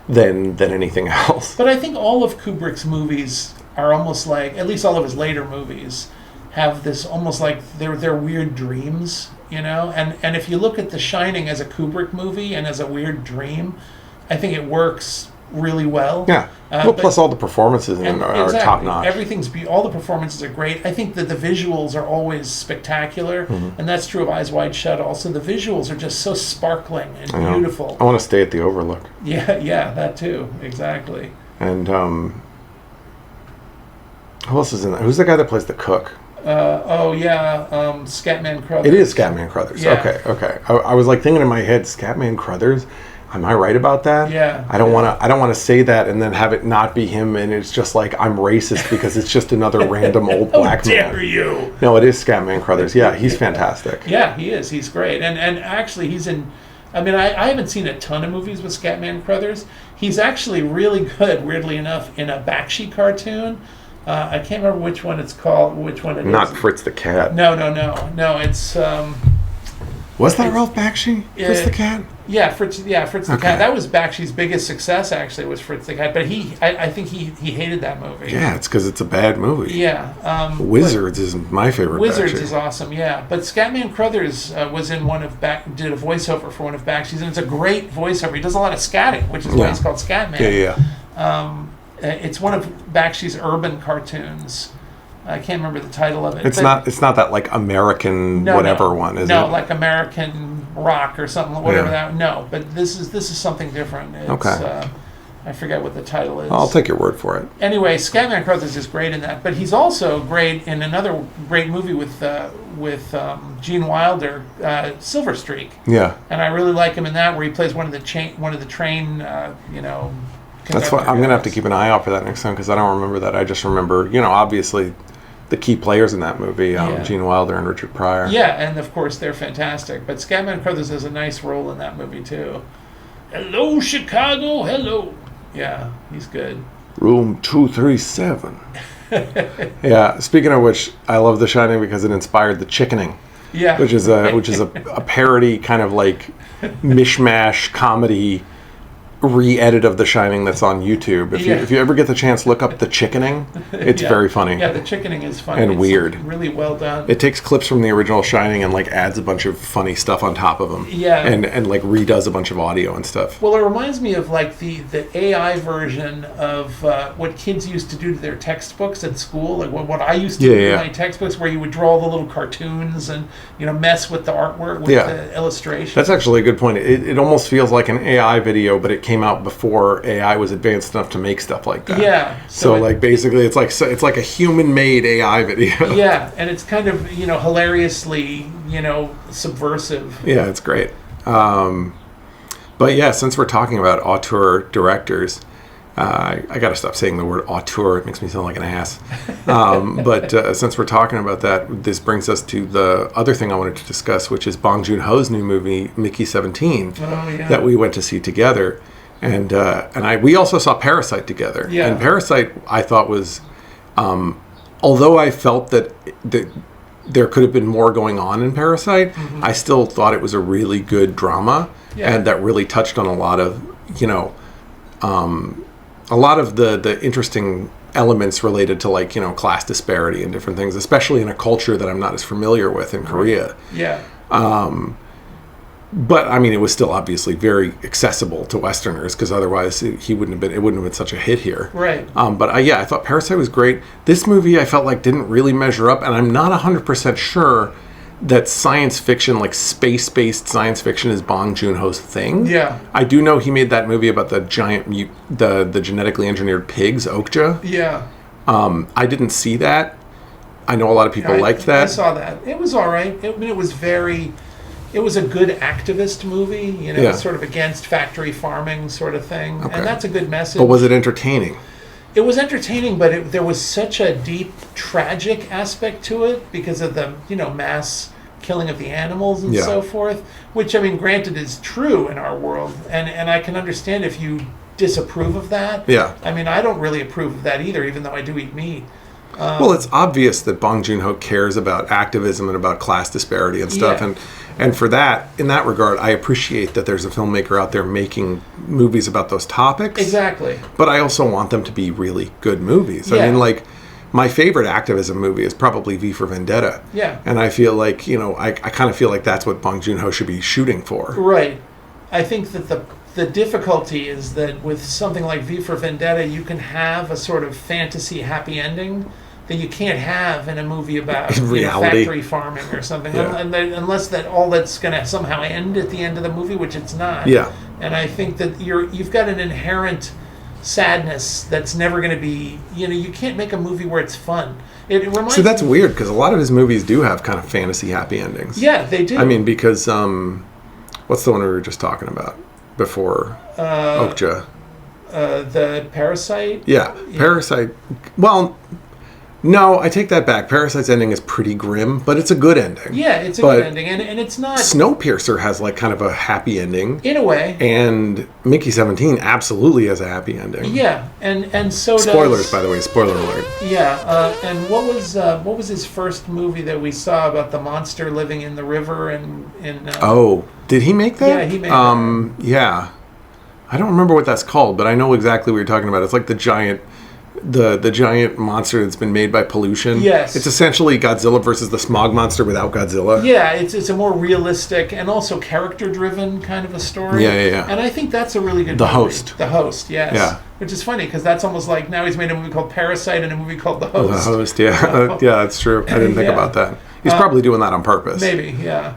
than anything else. But I think all of Kubrick's movies are almost like, at least all of his later movies, have this almost like they're weird dreams, you know. And if you look at The Shining as a Kubrick movie and as a weird dream, I think it works really well. Yeah. Plus all the performances in are top notch. Everything's all the performances are great. I think that the visuals are always spectacular, and that's true of Eyes Wide Shut. Also, the visuals are just so sparkling and beautiful. I want to stay at the Overlook. Yeah, that too, exactly. And who else is in that? Who's the guy that plays the cook? Scatman Crothers. It is Scatman Crothers. Yeah. Okay. I was like thinking in my head, Scatman Crothers. Am I right about that? Yeah. I don't want to say that and then have it not be him, and it's just like I'm racist because it's just another random old black man. How dare you? No, it is Scatman Crothers. Yeah, he's fantastic. Yeah, he is. He's great. And actually, he's in. I mean, I haven't seen a ton of movies with Scatman Crothers. He's actually really good, weirdly enough, in a Bakshi cartoon. I can't remember which one it's called. Which one it is? Not Fritz the Cat. No. It's. Was that Ralph Bakshi? Fritz the Cat? Yeah, Fritz the Cat. That was Bakshi's biggest success, actually, was Fritz the Cat. But I think he hated that movie. Yeah, it's because it's a bad movie. Yeah. Wizards is my favorite. Wizards Bakshi. is awesome, yeah. But Scatman Crothers was in did a voiceover for one of Bakshi's, and it's a great voiceover. He does a lot of scatting, which is why he's called Scatman. Yeah. It's one of Bakshi's urban cartoons. I can't remember the title of it. It's not that like American one, is it? No, like American rock or something, whatever that. No, but this is something different. It's, okay. I forget what the title is. I'll take your word for it. Anyway, Scatman Crothers is great in that, but he's also great in another great movie with Gene Wilder, Silver Streak. Yeah. And I really like him in that, where he plays one of the train, That's what I'm gonna have to keep an eye out for that next time, because I don't remember that. I just remember, obviously, the key players in that movie, Gene Wilder and Richard Pryor. Yeah, and of course they're fantastic. But Scatman Crothers has a nice role in that movie too. Hello, Chicago. Hello. Yeah, he's good. Room 237. Yeah. Speaking of which, I love The Shining because it inspired The Chickening. Yeah. Which is a parody kind of like mishmash comedy re-edit of The Shining that's on YouTube. If you ever get the chance, look up The Chickening. It's very funny. Yeah, The Chickening is funny. And it's weird. Really well done. It takes clips from the original Shining and like adds a bunch of funny stuff on top of them. Yeah. And like redoes a bunch of audio and stuff. Well, it reminds me of like the AI version of what kids used to do to their textbooks at school. Like what I used to do in my textbooks, where you would draw the little cartoons and mess with the artwork, with the illustration. That's actually a good point. It almost feels like an AI video, but it came out before AI was advanced enough to make stuff like that. Yeah. So like basically, it's like a human-made AI video. Yeah, and it's kind of hilariously subversive. Yeah, it's great. But yeah, since we're talking about auteur directors, I got to stop saying the word auteur. It makes me sound like an ass. But since we're talking about that, this brings us to the other thing I wanted to discuss, which is Bong Joon-ho's new movie, Mickey 17, that we went to see together. we also saw Parasite together. Yeah. And Parasite, I thought was, although I felt that there could have been more going on in Parasite, I still thought it was a really good drama, and that really touched on a lot of, the interesting elements related to, like, class disparity and different things, especially in a culture that I'm not as familiar with in Korea. Yeah. But I mean, it was still obviously very accessible to Westerners, because otherwise it wouldn't have been such a hit here. Right. But I thought Parasite was great. This movie I felt like didn't really measure up, and I'm not 100% sure that science fiction, like space-based science fiction, is Bong Joon-ho's thing. Yeah. I do know he made that movie about the giant, the genetically engineered pigs, Okja. Yeah. I didn't see that. I know a lot of people liked that. I saw that. It was all right. It was a good activist movie, sort of against factory farming sort of thing. Okay. And that's a good message. But was it entertaining? It was entertaining, but there was such a deep, tragic aspect to it because of the, mass killing of the animals and so forth, which, I mean, granted is true in our world. And I can understand if you disapprove of that. Yeah. I mean, I don't really approve of that either, even though I do eat meat. Well, it's obvious that Bong Joon-ho cares about activism and about class disparity and stuff. Yeah. And for that, in that regard, I appreciate that there's a filmmaker out there making movies about those topics. Exactly. But I also want them to be really good movies. Yeah. I mean, like, my favorite activism movie is probably V for Vendetta. Yeah. And I feel like, I kind of feel like that's what Bong Joon-ho should be shooting for. Right. I think that the difficulty is that with something like V for Vendetta, you can have a sort of fantasy happy ending that you can't have in a movie about factory farming or something, unless that all that's going to somehow end at the end of the movie, which it's not. Yeah. And I think that you've got an inherent sadness that's never going to be. You can't make a movie where it's fun. It reminds. So that's weird, because a lot of his movies do have kind of fantasy happy endings. Yeah, they do. I mean, because what's the one we were just talking about before Okja? The Parasite. Yeah, Parasite. Well. No, I take that back. Parasite's ending is pretty grim, but it's a good ending. Yeah, it's a good ending, and it's not... Snowpiercer has, like, kind of a happy ending. In a way. And Mickey 17 absolutely has a happy ending. Yeah, and so Spoilers, by the way. Spoiler alert. Yeah, and what was his first movie that we saw about the monster living in the river and oh, did he make that? Yeah, he made that. Yeah. I don't remember what that's called, but I know exactly what you're talking about. It's like the giant... The giant monster that's been made by pollution. Yes. It's essentially Godzilla versus the smog monster without Godzilla. Yeah, it's a more realistic and also character-driven kind of a story. Yeah. And I think that's a really good movie. The Host, yes. Yeah. Which is funny, because that's almost like now he's made a movie called Parasite and a movie called The Host. The Host, yeah. Yeah, that's true. I didn't think about that. He's probably doing that on purpose. Maybe, yeah.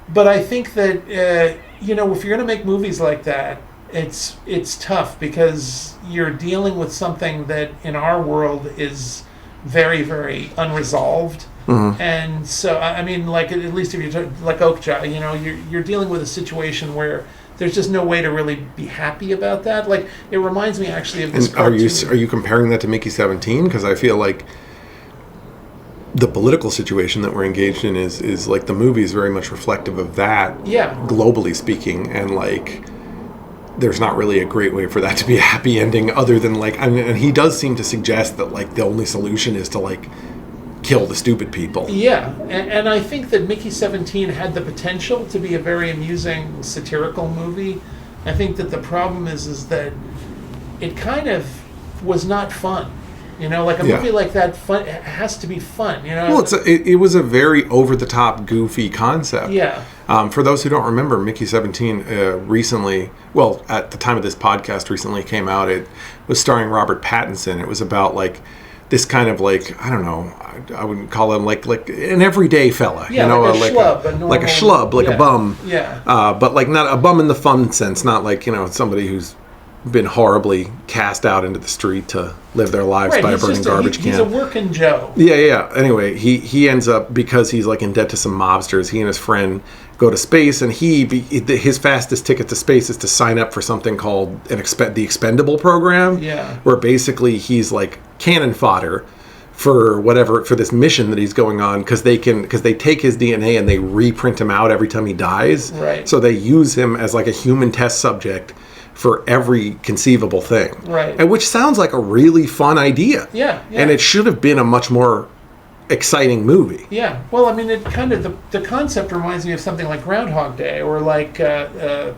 But I think that, if you're going to make movies like that, it's tough, because you're dealing with something that in our world is very, very unresolved. Mm-hmm. And so, I mean, like, at least if you're like Okja, you're dealing with a situation where there's just no way to really be happy about that. Like, it reminds me actually of this cartoon. Are you comparing that to Mickey 17? Because I feel like the political situation that we're engaged in is like, the movie is very much reflective of that. Yeah. Globally speaking, and like, there's not really a great way for that to be a happy ending, other than like, and he does seem to suggest that, like, the only solution is to, like, kill the stupid people. Yeah, and I think that Mickey 17 had the potential to be a very amusing satirical movie. I think that the problem is that it kind of was not fun. Like a movie like that, fun, it has to be fun. Well, it was a very over the top, goofy concept. Yeah. For those who don't remember, Mickey 17 recently, well, at the time of this podcast, recently came out. It was starring Robert Pattinson. It was about, like, this kind of, like, I don't know, I wouldn't call him like an everyday fella. Yeah, like a schlub. Like a schlub, like a bum. Yeah. But, like, not a bum in the fun sense, not like, somebody who's been horribly cast out into the street to live their lives by a burning garbage can. He's a working Joe. Yeah. Anyway, he ends up, because he's, like, in debt to some mobsters, he and his friend go to space, and his fastest ticket to space is to sign up for something called the Expendable program. Yeah. Where basically he's, like, cannon fodder for this mission that he's going on, because they take his DNA and they reprint him out every time he dies. Right. So they use him as, like, a human test subject for every conceivable thing. Right. And which sounds like a really fun idea. Yeah. And it should have been a much more exciting movie. Yeah. Well, I mean, it kind of the concept reminds me of something like Groundhog Day, or like Die.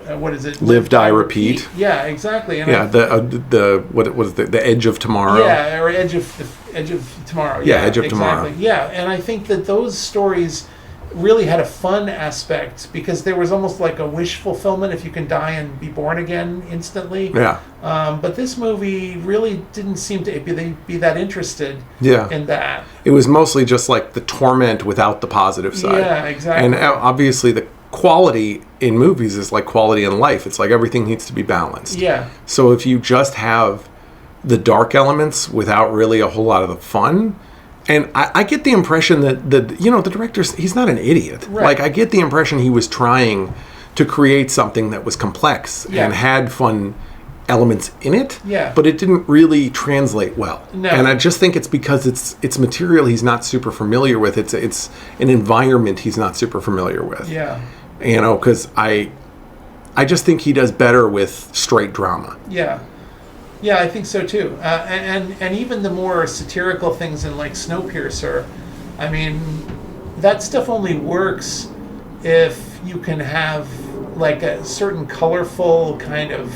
What is it? Live, Die, Repeat. Yeah, exactly. And Yeah, what was the Edge of Tomorrow? Yeah, or Edge of Tomorrow. Yeah, Edge of Tomorrow. Exactly. Yeah, and I think that those stories really had a fun aspect because there was almost like a wish fulfillment if you can die and be born again instantly. Yeah. But this movie really didn't seem to be that interested in that. It was mostly just like the torment without the positive side. Yeah, exactly. And obviously the quality in movies is like quality in life. It's like everything needs to be balanced. Yeah. So if you just have the dark elements without really a whole lot of the fun, and I get the impression that the director, he's not an idiot. Right. Like I get the impression he was trying to create something that was complex and had fun elements in it, but it didn't really translate well. No. And I just think it's because it's material he's not super familiar with. It's an environment he's not super familiar with. Yeah. Because I just think he does better with straight drama. Yeah. Yeah, I think so too. And even the more satirical things in like Snowpiercer, I mean, that stuff only works if you can have like a certain colorful kind of.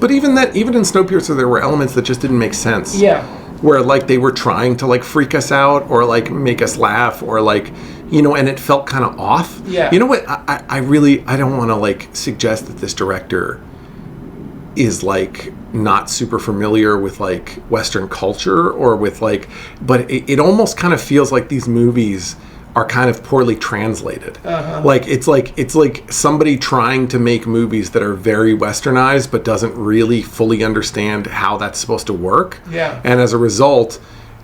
But even in Snowpiercer, there were elements that just didn't make sense. Yeah. Where like they were trying to like freak us out or like make us laugh or like, and it felt kind of off. Yeah. You know what? I don't want to like suggest that this director is like not super familiar with like Western culture or with like, but it almost kind of feels like these movies are kind of poorly translated. Like it's like somebody trying to make movies that are very westernized but doesn't really fully understand how that's supposed to work. Yeah. And as a result,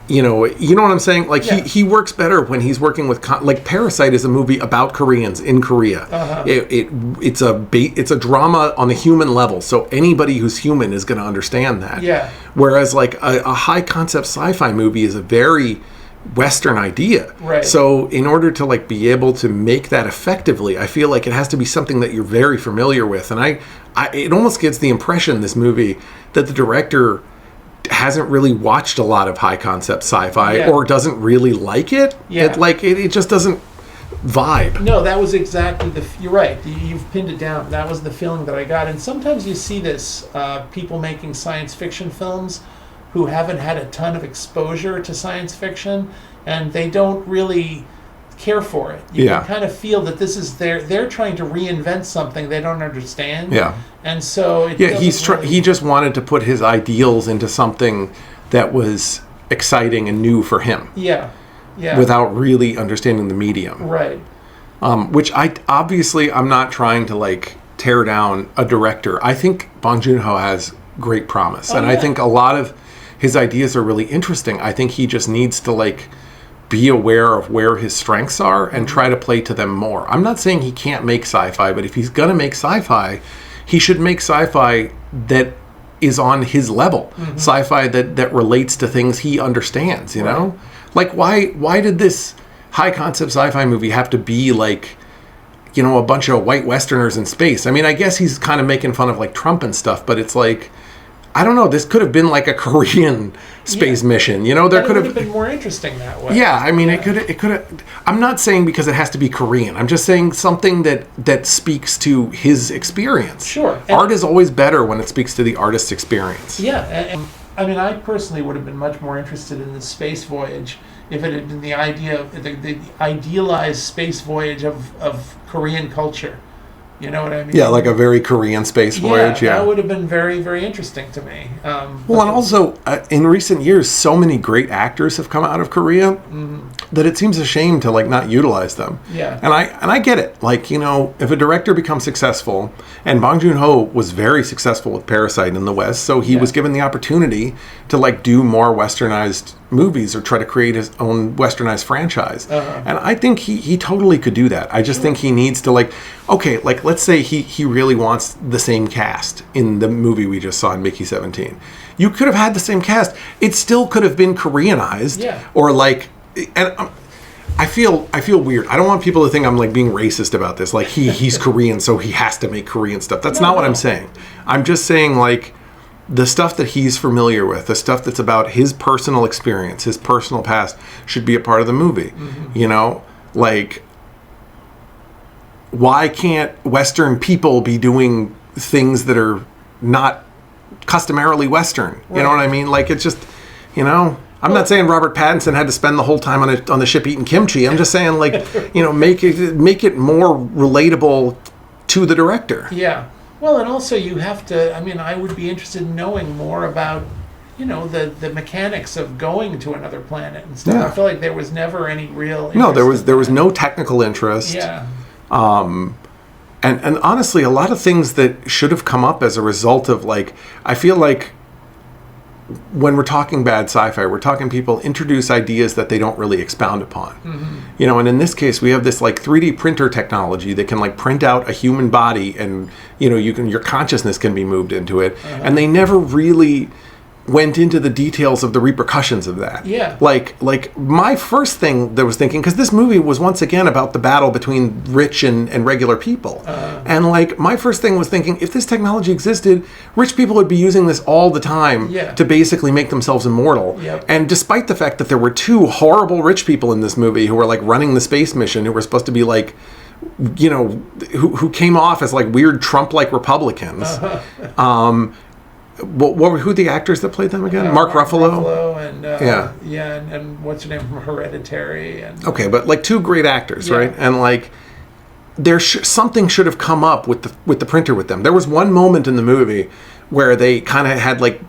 you know what I'm saying? Like he works better when he's working with like Parasite is a movie about Koreans in Korea. It's a drama on the human level, so anybody who's human is going to understand that. Yeah. Whereas like a high concept sci-fi movie is a very Western idea. Right. So in order to like be able to make that effectively, I feel like it has to be something that you're very familiar with. And it almost gives the impression, this movie, that the director hasn't really watched a lot of high concept sci-fi or doesn't really like it. Yeah. It just doesn't vibe. No, that was exactly you're right. You've pinned it down. That was the feeling that I got. And sometimes you see this, people making science fiction films who haven't had a ton of exposure to science fiction, and they don't really care for it. You can kind of feel that this is they're trying to reinvent something they don't understand. Yeah. And so he just wanted to put his ideals into something that was exciting and new for him. Yeah. Yeah. Without really understanding the medium. Right. Which I'm not trying to like tear down a director. I think Bong Joon-ho has great promise, and I think a lot of his ideas are really interesting. I think he just needs to like be aware of where his strengths are and try to play to them more. I'm not saying he can't make sci-fi, but if he's gonna make sci-fi, he should make sci-fi that is on his level. Sci-fi that relates to things he understands, you know? Like why did this high concept sci-fi movie have to be like, a bunch of white Westerners in space? I mean, I guess he's kind of making fun of like Trump and stuff, but it's like, I don't know. This could have been like a Korean space mission. There could have been more interesting that way. Yeah, I mean, it could have. I'm not saying because it has to be Korean. I'm just saying something that speaks to his experience. Sure. Art is always better when it speaks to the artist's experience. Yeah, and I mean, I personally would have been much more interested in the space voyage if it had been the idea of the idealized space voyage of Korean culture. You know what I mean? Yeah, like a very Korean space voyage. Yeah, that would have been very, very interesting to me. Well, and also, in recent years, so many great actors have come out of Korea that it seems a shame to like not utilize them. Yeah. And I get it. Like, if a director becomes successful, and Bong Joon-ho was very successful with Parasite in the West, so he was given the opportunity to like do more westernized movies or try to create his own westernized franchise. And I think he totally could do that. I just think he needs to like, okay, like let's say he really wants the same cast in the movie we just saw in Mickey 17. You could have had the same cast. It still could have been Koreanized or like, and I feel weird. I don't want people to think I'm like being racist about this. Like he's Korean, so he has to make Korean stuff. That's not what I'm saying. I'm just saying like the stuff that he's familiar with, the stuff that's about his personal experience, his personal past, should be a part of the movie. You know, like why can't Western people be doing things that are not customarily Western? You know what I mean? Like it's just, you know. I'm not saying Robert Pattinson had to spend the whole time on the ship eating kimchi. I'm just saying, like, you know, make it more relatable to the director. Yeah. Well, and also you have to. I mean, I would be interested in knowing more about, you know, the mechanics of going to another planet and stuff. Yeah. I feel like there was never any real. No, there was no technical interest. Yeah. And honestly, a lot of things that should have come up as a result of like, I feel like. When we're talking bad sci-fi, we're talking people introduce ideas that they don't really expound upon. You know, and in this case, we have this like 3D printer technology that can like print out a human body, and you know, your consciousness can be moved into it, and they never really went into the details of the repercussions of that. Yeah. Like my first thing that was thinking, because this movie was once again about the battle between rich and regular people. And like my first thing was thinking, if this technology existed, rich people would be using this all the time to basically make themselves immortal. Yep. And despite the fact that there were two horrible rich people in this movie who were like running the space mission, who were supposed to be like, you know, who came off as like weird Trump-like Republicans. Who were the actors that played them again? Mark Ruffalo and and what's her name from Hereditary? And okay, but like two great actors, right? And like something should have come up with the printer with them. There was one moment in the movie where they kind of had like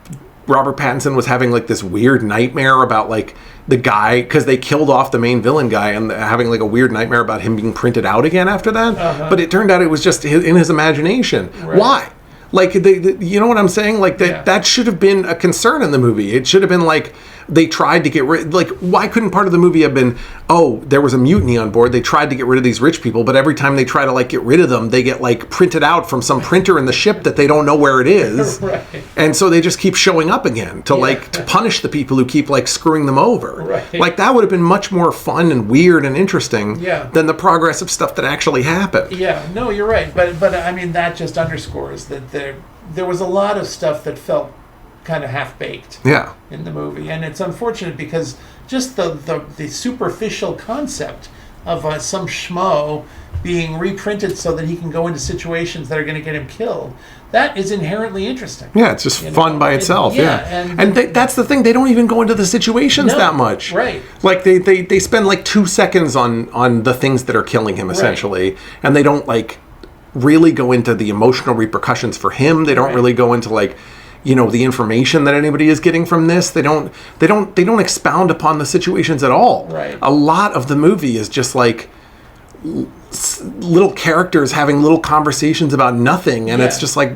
Robert Pattinson was having like this weird nightmare about like the guy, because they killed off the main villain guy, and having like a weird nightmare about him being printed out again after that. But it turned out it was just in his imagination. Right. Why? Like, you know what I'm saying? Like, that should have been a concern in the movie. It should have been like, they tried to get rid... Like, why couldn't part of the movie have been, oh, there was a mutiny on board, they tried to get rid of these rich people, but every time they try to, like, get rid of them, they get, like, printed out from some printer in the ship that they don't know where it is. Right. And so they just keep showing up again to, like, to punish the people who keep, like, screwing them over. Right. Like, that would have been much more fun and weird and interesting than the progress of stuff that actually happened. Yeah, no, you're right. But I mean, that just underscores that there was a lot of stuff that felt kind of half-baked in the movie. And it's unfortunate because just the superficial concept of some schmo being reprinted so that he can go into situations that are going to get him killed, that is inherently interesting. Yeah, it's just fun by itself. And that's the thing. They don't even go into the situations that much. Right. Like they spend like 2 seconds on the things that are killing him, essentially. And they don't like really go into the emotional repercussions for him. They don't really go into like, you know, the information that anybody is getting from this. They don't expound upon the situations at all. Right. A lot of the movie is just like little characters having little conversations about nothing, and it's just like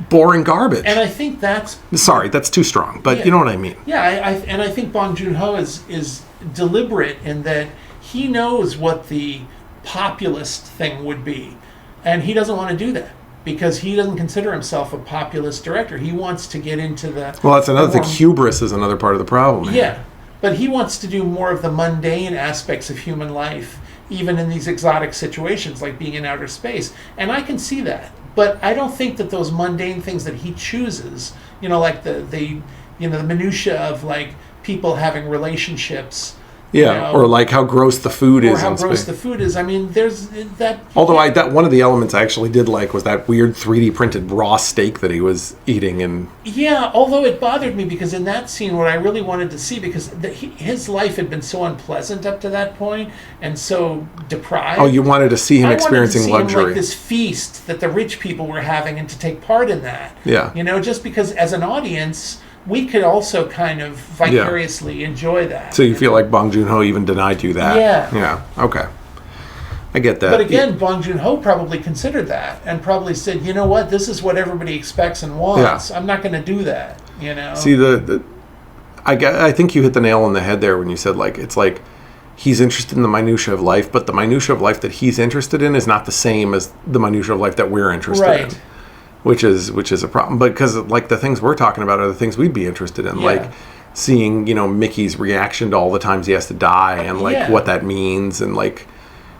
boring garbage. And I think that's... Sorry, that's too strong, but you know what I mean. Yeah, I think Bong Joon-ho is deliberate in that he knows what the populist thing would be, and he doesn't want to do that because he doesn't consider himself a populist director. He wants to get into the... Well, that's another thing. Hubris is another part of the problem. Yeah, but he wants to do more of the mundane aspects of human life, even in these exotic situations like being in outer space. And I can see that. But I don't think that those mundane things that he chooses, you know, like the minutia of like people having relationships. Yeah, you know, or like how gross the food is. Or how gross the food is. I mean, there's that... Although that one of the elements I actually did like was that weird 3D printed raw steak that he was eating. And yeah, although it bothered me because in that scene what I really wanted to see, because his life had been so unpleasant up to that point and so deprived. Oh, you wanted to see him experiencing luxury. Him like this feast that the rich people were having and to take part in that. Yeah. You know, just because as an audience... we could also kind of vicariously enjoy that. So you feel like Bong Joon-ho even denied you that? Yeah. Yeah, okay. I get that. But again, Bong Joon-ho probably considered that and probably said, you know what, this is what everybody expects and wants. I'm not going to do that, you know? See, I think you hit the nail on the head there when you said, like, it's like he's interested in the minutia of life, but the minutia of life that he's interested in is not the same as the minutia of life that we're interested in. Which is a problem, because like the things we're talking about are the things we'd be interested in. Like seeing, Mickey's reaction to all the times he has to die and like what that means, and like,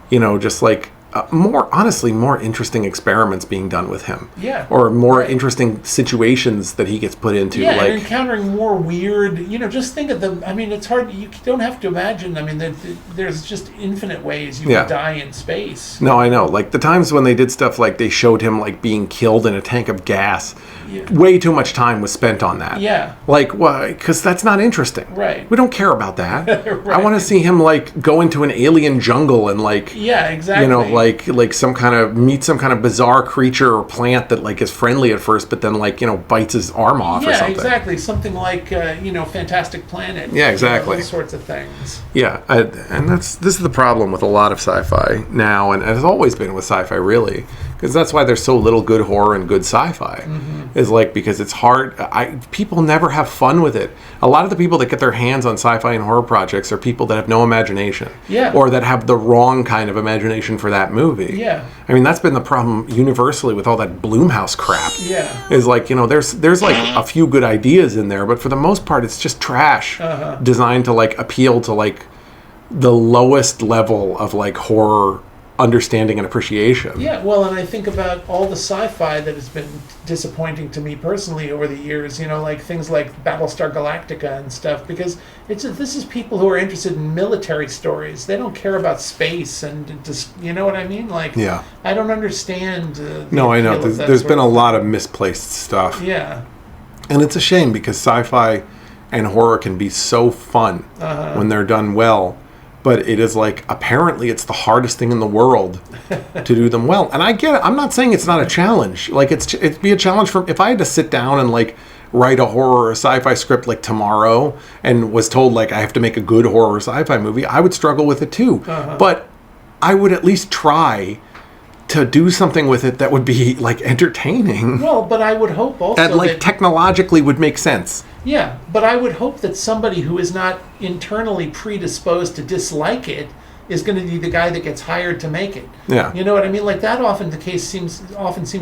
just like more interesting experiments being done with him. Yeah. Or more interesting situations that he gets put into. Yeah, like and encountering more weird, just think of it's hard, you don't have to imagine, there's just infinite ways you can die in space. No, I know. Like the times when they did stuff like they showed him like being killed in a tank of gas. Yeah. Way too much time was spent on that. Yeah. Like, why? Because that's not interesting. Right. We don't care about that. Right. I want to see him like go into an alien jungle and like. Yeah, exactly. Like meet some kind of bizarre creature or plant that like is friendly at first, but then like bites his arm off or something. Yeah, exactly. Something like Fantastic Planet. Yeah, exactly. Those sorts of things. Yeah, and this is the problem with a lot of sci-fi now, and it has always been with sci-fi really, because that's why there's so little good horror and good sci-fi. Mm-hmm. Is like because it's hard. People never have fun with it. A lot of the people that get their hands on sci-fi and horror projects are people that have no imagination. Yeah. Or that have the wrong kind of imagination for that movie. Yeah. I mean, that's been the problem universally with all that Blumhouse crap. Yeah. Is like, there's like a few good ideas in there, but for the most part, it's just trash designed to like appeal to like the lowest level of like horror understanding and appreciation. Yeah, well, and I think about all the sci-fi that has been disappointing to me personally over the years, like things like Battlestar Galactica and stuff, because this is people who are interested in military stories. They don't care about space and just, you know what I mean? Like, yeah. I don't understand. No, I know. There's been a lot of misplaced stuff. Yeah. And it's a shame because sci-fi and horror can be so fun when they're done well. But it is like, apparently it's the hardest thing in the world to do them well. And I get it. I'm not saying it's not a challenge. Like it'd be a challenge if I had to sit down and like write a horror or a sci-fi script like tomorrow and was told like I have to make a good horror or sci-fi movie, I would struggle with it too. But I would at least try to do something with it that would be like entertaining. Well, but I would hope also and like technologically would make sense. Yeah, but I would hope that somebody who is not internally predisposed to dislike it is going to be the guy that gets hired to make it. Yeah. You know what I mean? Like that often seems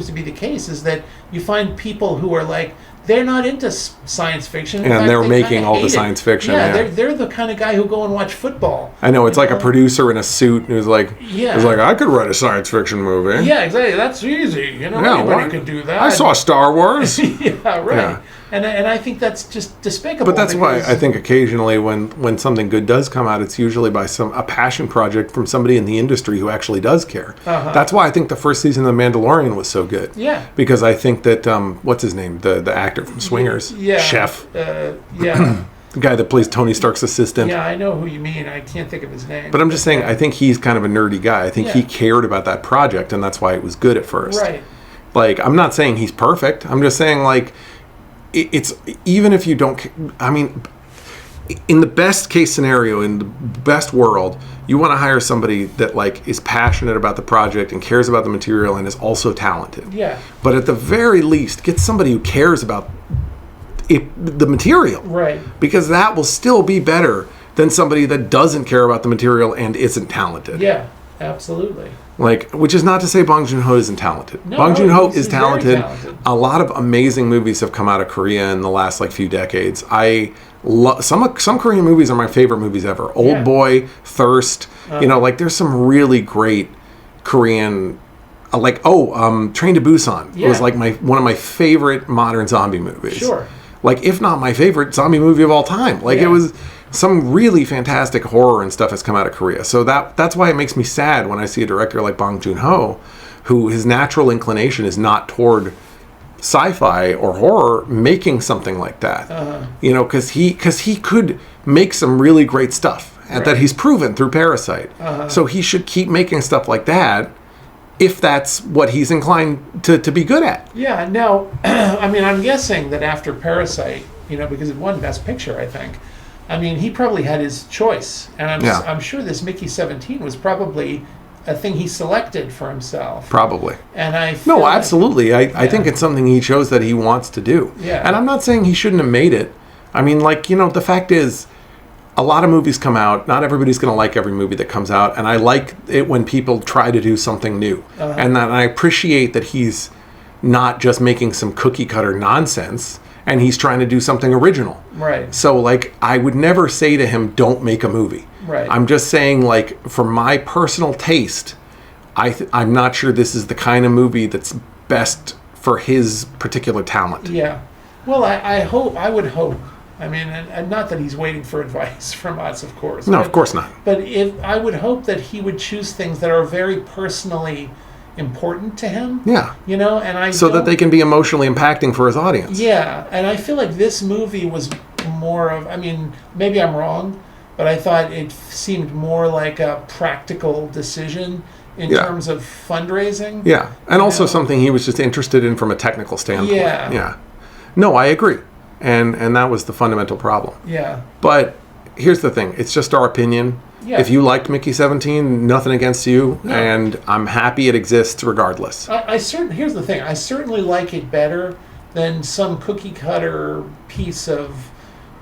to be the case, is that you find people who are like, they're not into science fiction. In fact, they're they making all the science fiction. Yeah, they're the kind of guy who go and watch football. I know, it's like a producer in a suit who's like, I could write a science fiction movie. Yeah, exactly. That's easy. Anybody could do that. I saw Star Wars. Yeah, right. Yeah. And I think that's just despicable. But that's why I think occasionally when something good does come out, it's usually by a passion project from somebody in the industry who actually does care. That's why I think the first season of The Mandalorian was so good. Yeah. Because I think that, what's his name? The actor from Swingers. Yeah. Chef. Yeah. The guy that plays Tony Stark's assistant. Yeah, I know who you mean. I can't think of his name. But I'm just saying, I think he's kind of a nerdy guy. I think he cared about that project, and that's why it was good at first. Right. Like, I'm not saying he's perfect. I'm just saying, like, it's even if you don't, I mean, in the best case scenario, in the best world, you want to hire somebody that like is passionate about the project and cares about the material and is also talented. Yeah. But at the very least, get somebody who cares about the material. Right. Because that will still be better than somebody that doesn't care about the material and isn't talented. Yeah, absolutely. Like, which is not to say Bong Joon-ho isn't talented. No, Bong Joon-ho is he's talented. very talented. A lot of amazing movies have come out of Korea in the last like few decades. I love some Korean movies are my favorite movies ever. Old Boy, Thirst. Like there's some really great Korean. Train to Busan was like one of my favorite modern zombie movies. Sure. Like, if not my favorite zombie movie of all time. Like, it was some really fantastic horror and stuff has come out of Korea. So that's why it makes me sad when I see a director like Bong Joon-ho, who his natural inclination is not toward sci-fi or horror, making something like that. Because he could make some really great stuff, and that he's proven through Parasite. So he should keep making stuff like that, if that's what he's inclined to be good at. Yeah, now, I mean, I'm guessing that after Parasite, because it won Best Picture, I think, I mean, he probably had his choice. And I'm sure this Mickey 17 was probably a thing he selected for himself. Probably. And absolutely. I think it's something he chose that he wants to do. Yeah. And I'm not saying he shouldn't have made it. I mean, the fact is, a lot of movies come out. Not everybody's going to like every movie that comes out. And I like it when people try to do something new. And I appreciate that he's not just making some cookie cutter nonsense and he's trying to do something original. Right. So, like, I would never say to him, don't make a movie. Right. I'm just saying, like, for my personal taste, I'm not sure this is the kind of movie that's best for his particular talent. Yeah. Well, I would hope. I mean, and not that he's waiting for advice from us, of course. No, of course not. But I would hope that he would choose things that are very personally important to him. Yeah. You know, and so that they can be emotionally impacting for his audience. Yeah, and I feel like this movie was more of, I mean, maybe I'm wrong, but I thought it seemed more like a practical decision in terms of fundraising. Yeah, and also something he was just interested in from a technical standpoint. Yeah. Yeah. No, I agree. And that was the fundamental problem. Yeah. But here's the thing. It's just our opinion. Yeah. If you liked Mickey 17, nothing against you. No. And I'm happy it exists regardless. Here's the thing. I certainly like it better than some cookie cutter piece of,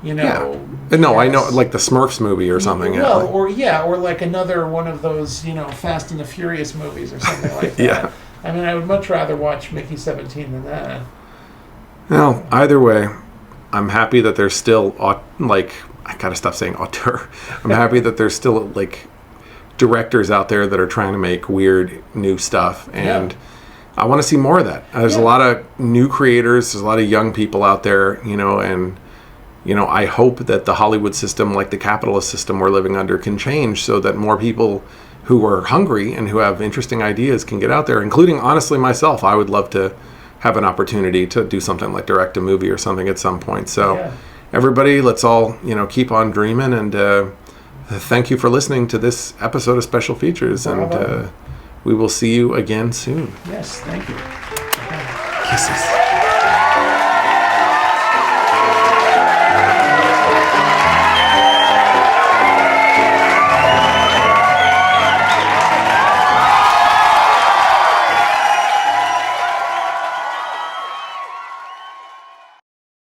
you know. Yeah. No, I know, like the Smurfs movie or something. Well, or like another one of those, you know, Fast and the Furious movies or something like that. Yeah. I mean, I would much rather watch Mickey 17 than that. Well, either way, I'm happy that there's still, like, I gotta stop saying auteur. I'm happy that there's still, like, directors out there that are trying to make weird new stuff. And I want to see more of that. There's a lot of new creators. There's a lot of young people out there, you know, and, you know, I hope that the Hollywood system, like the capitalist system we're living under, can change so that more people who are hungry and who have interesting ideas can get out there, including, honestly, myself. I would love to have an opportunity to do something like direct a movie or something at some point. So everybody, let's all, you know, keep on dreaming. And thank you for listening to this episode of Special Features. And we will see you again soon. Yes, thank you. Kisses.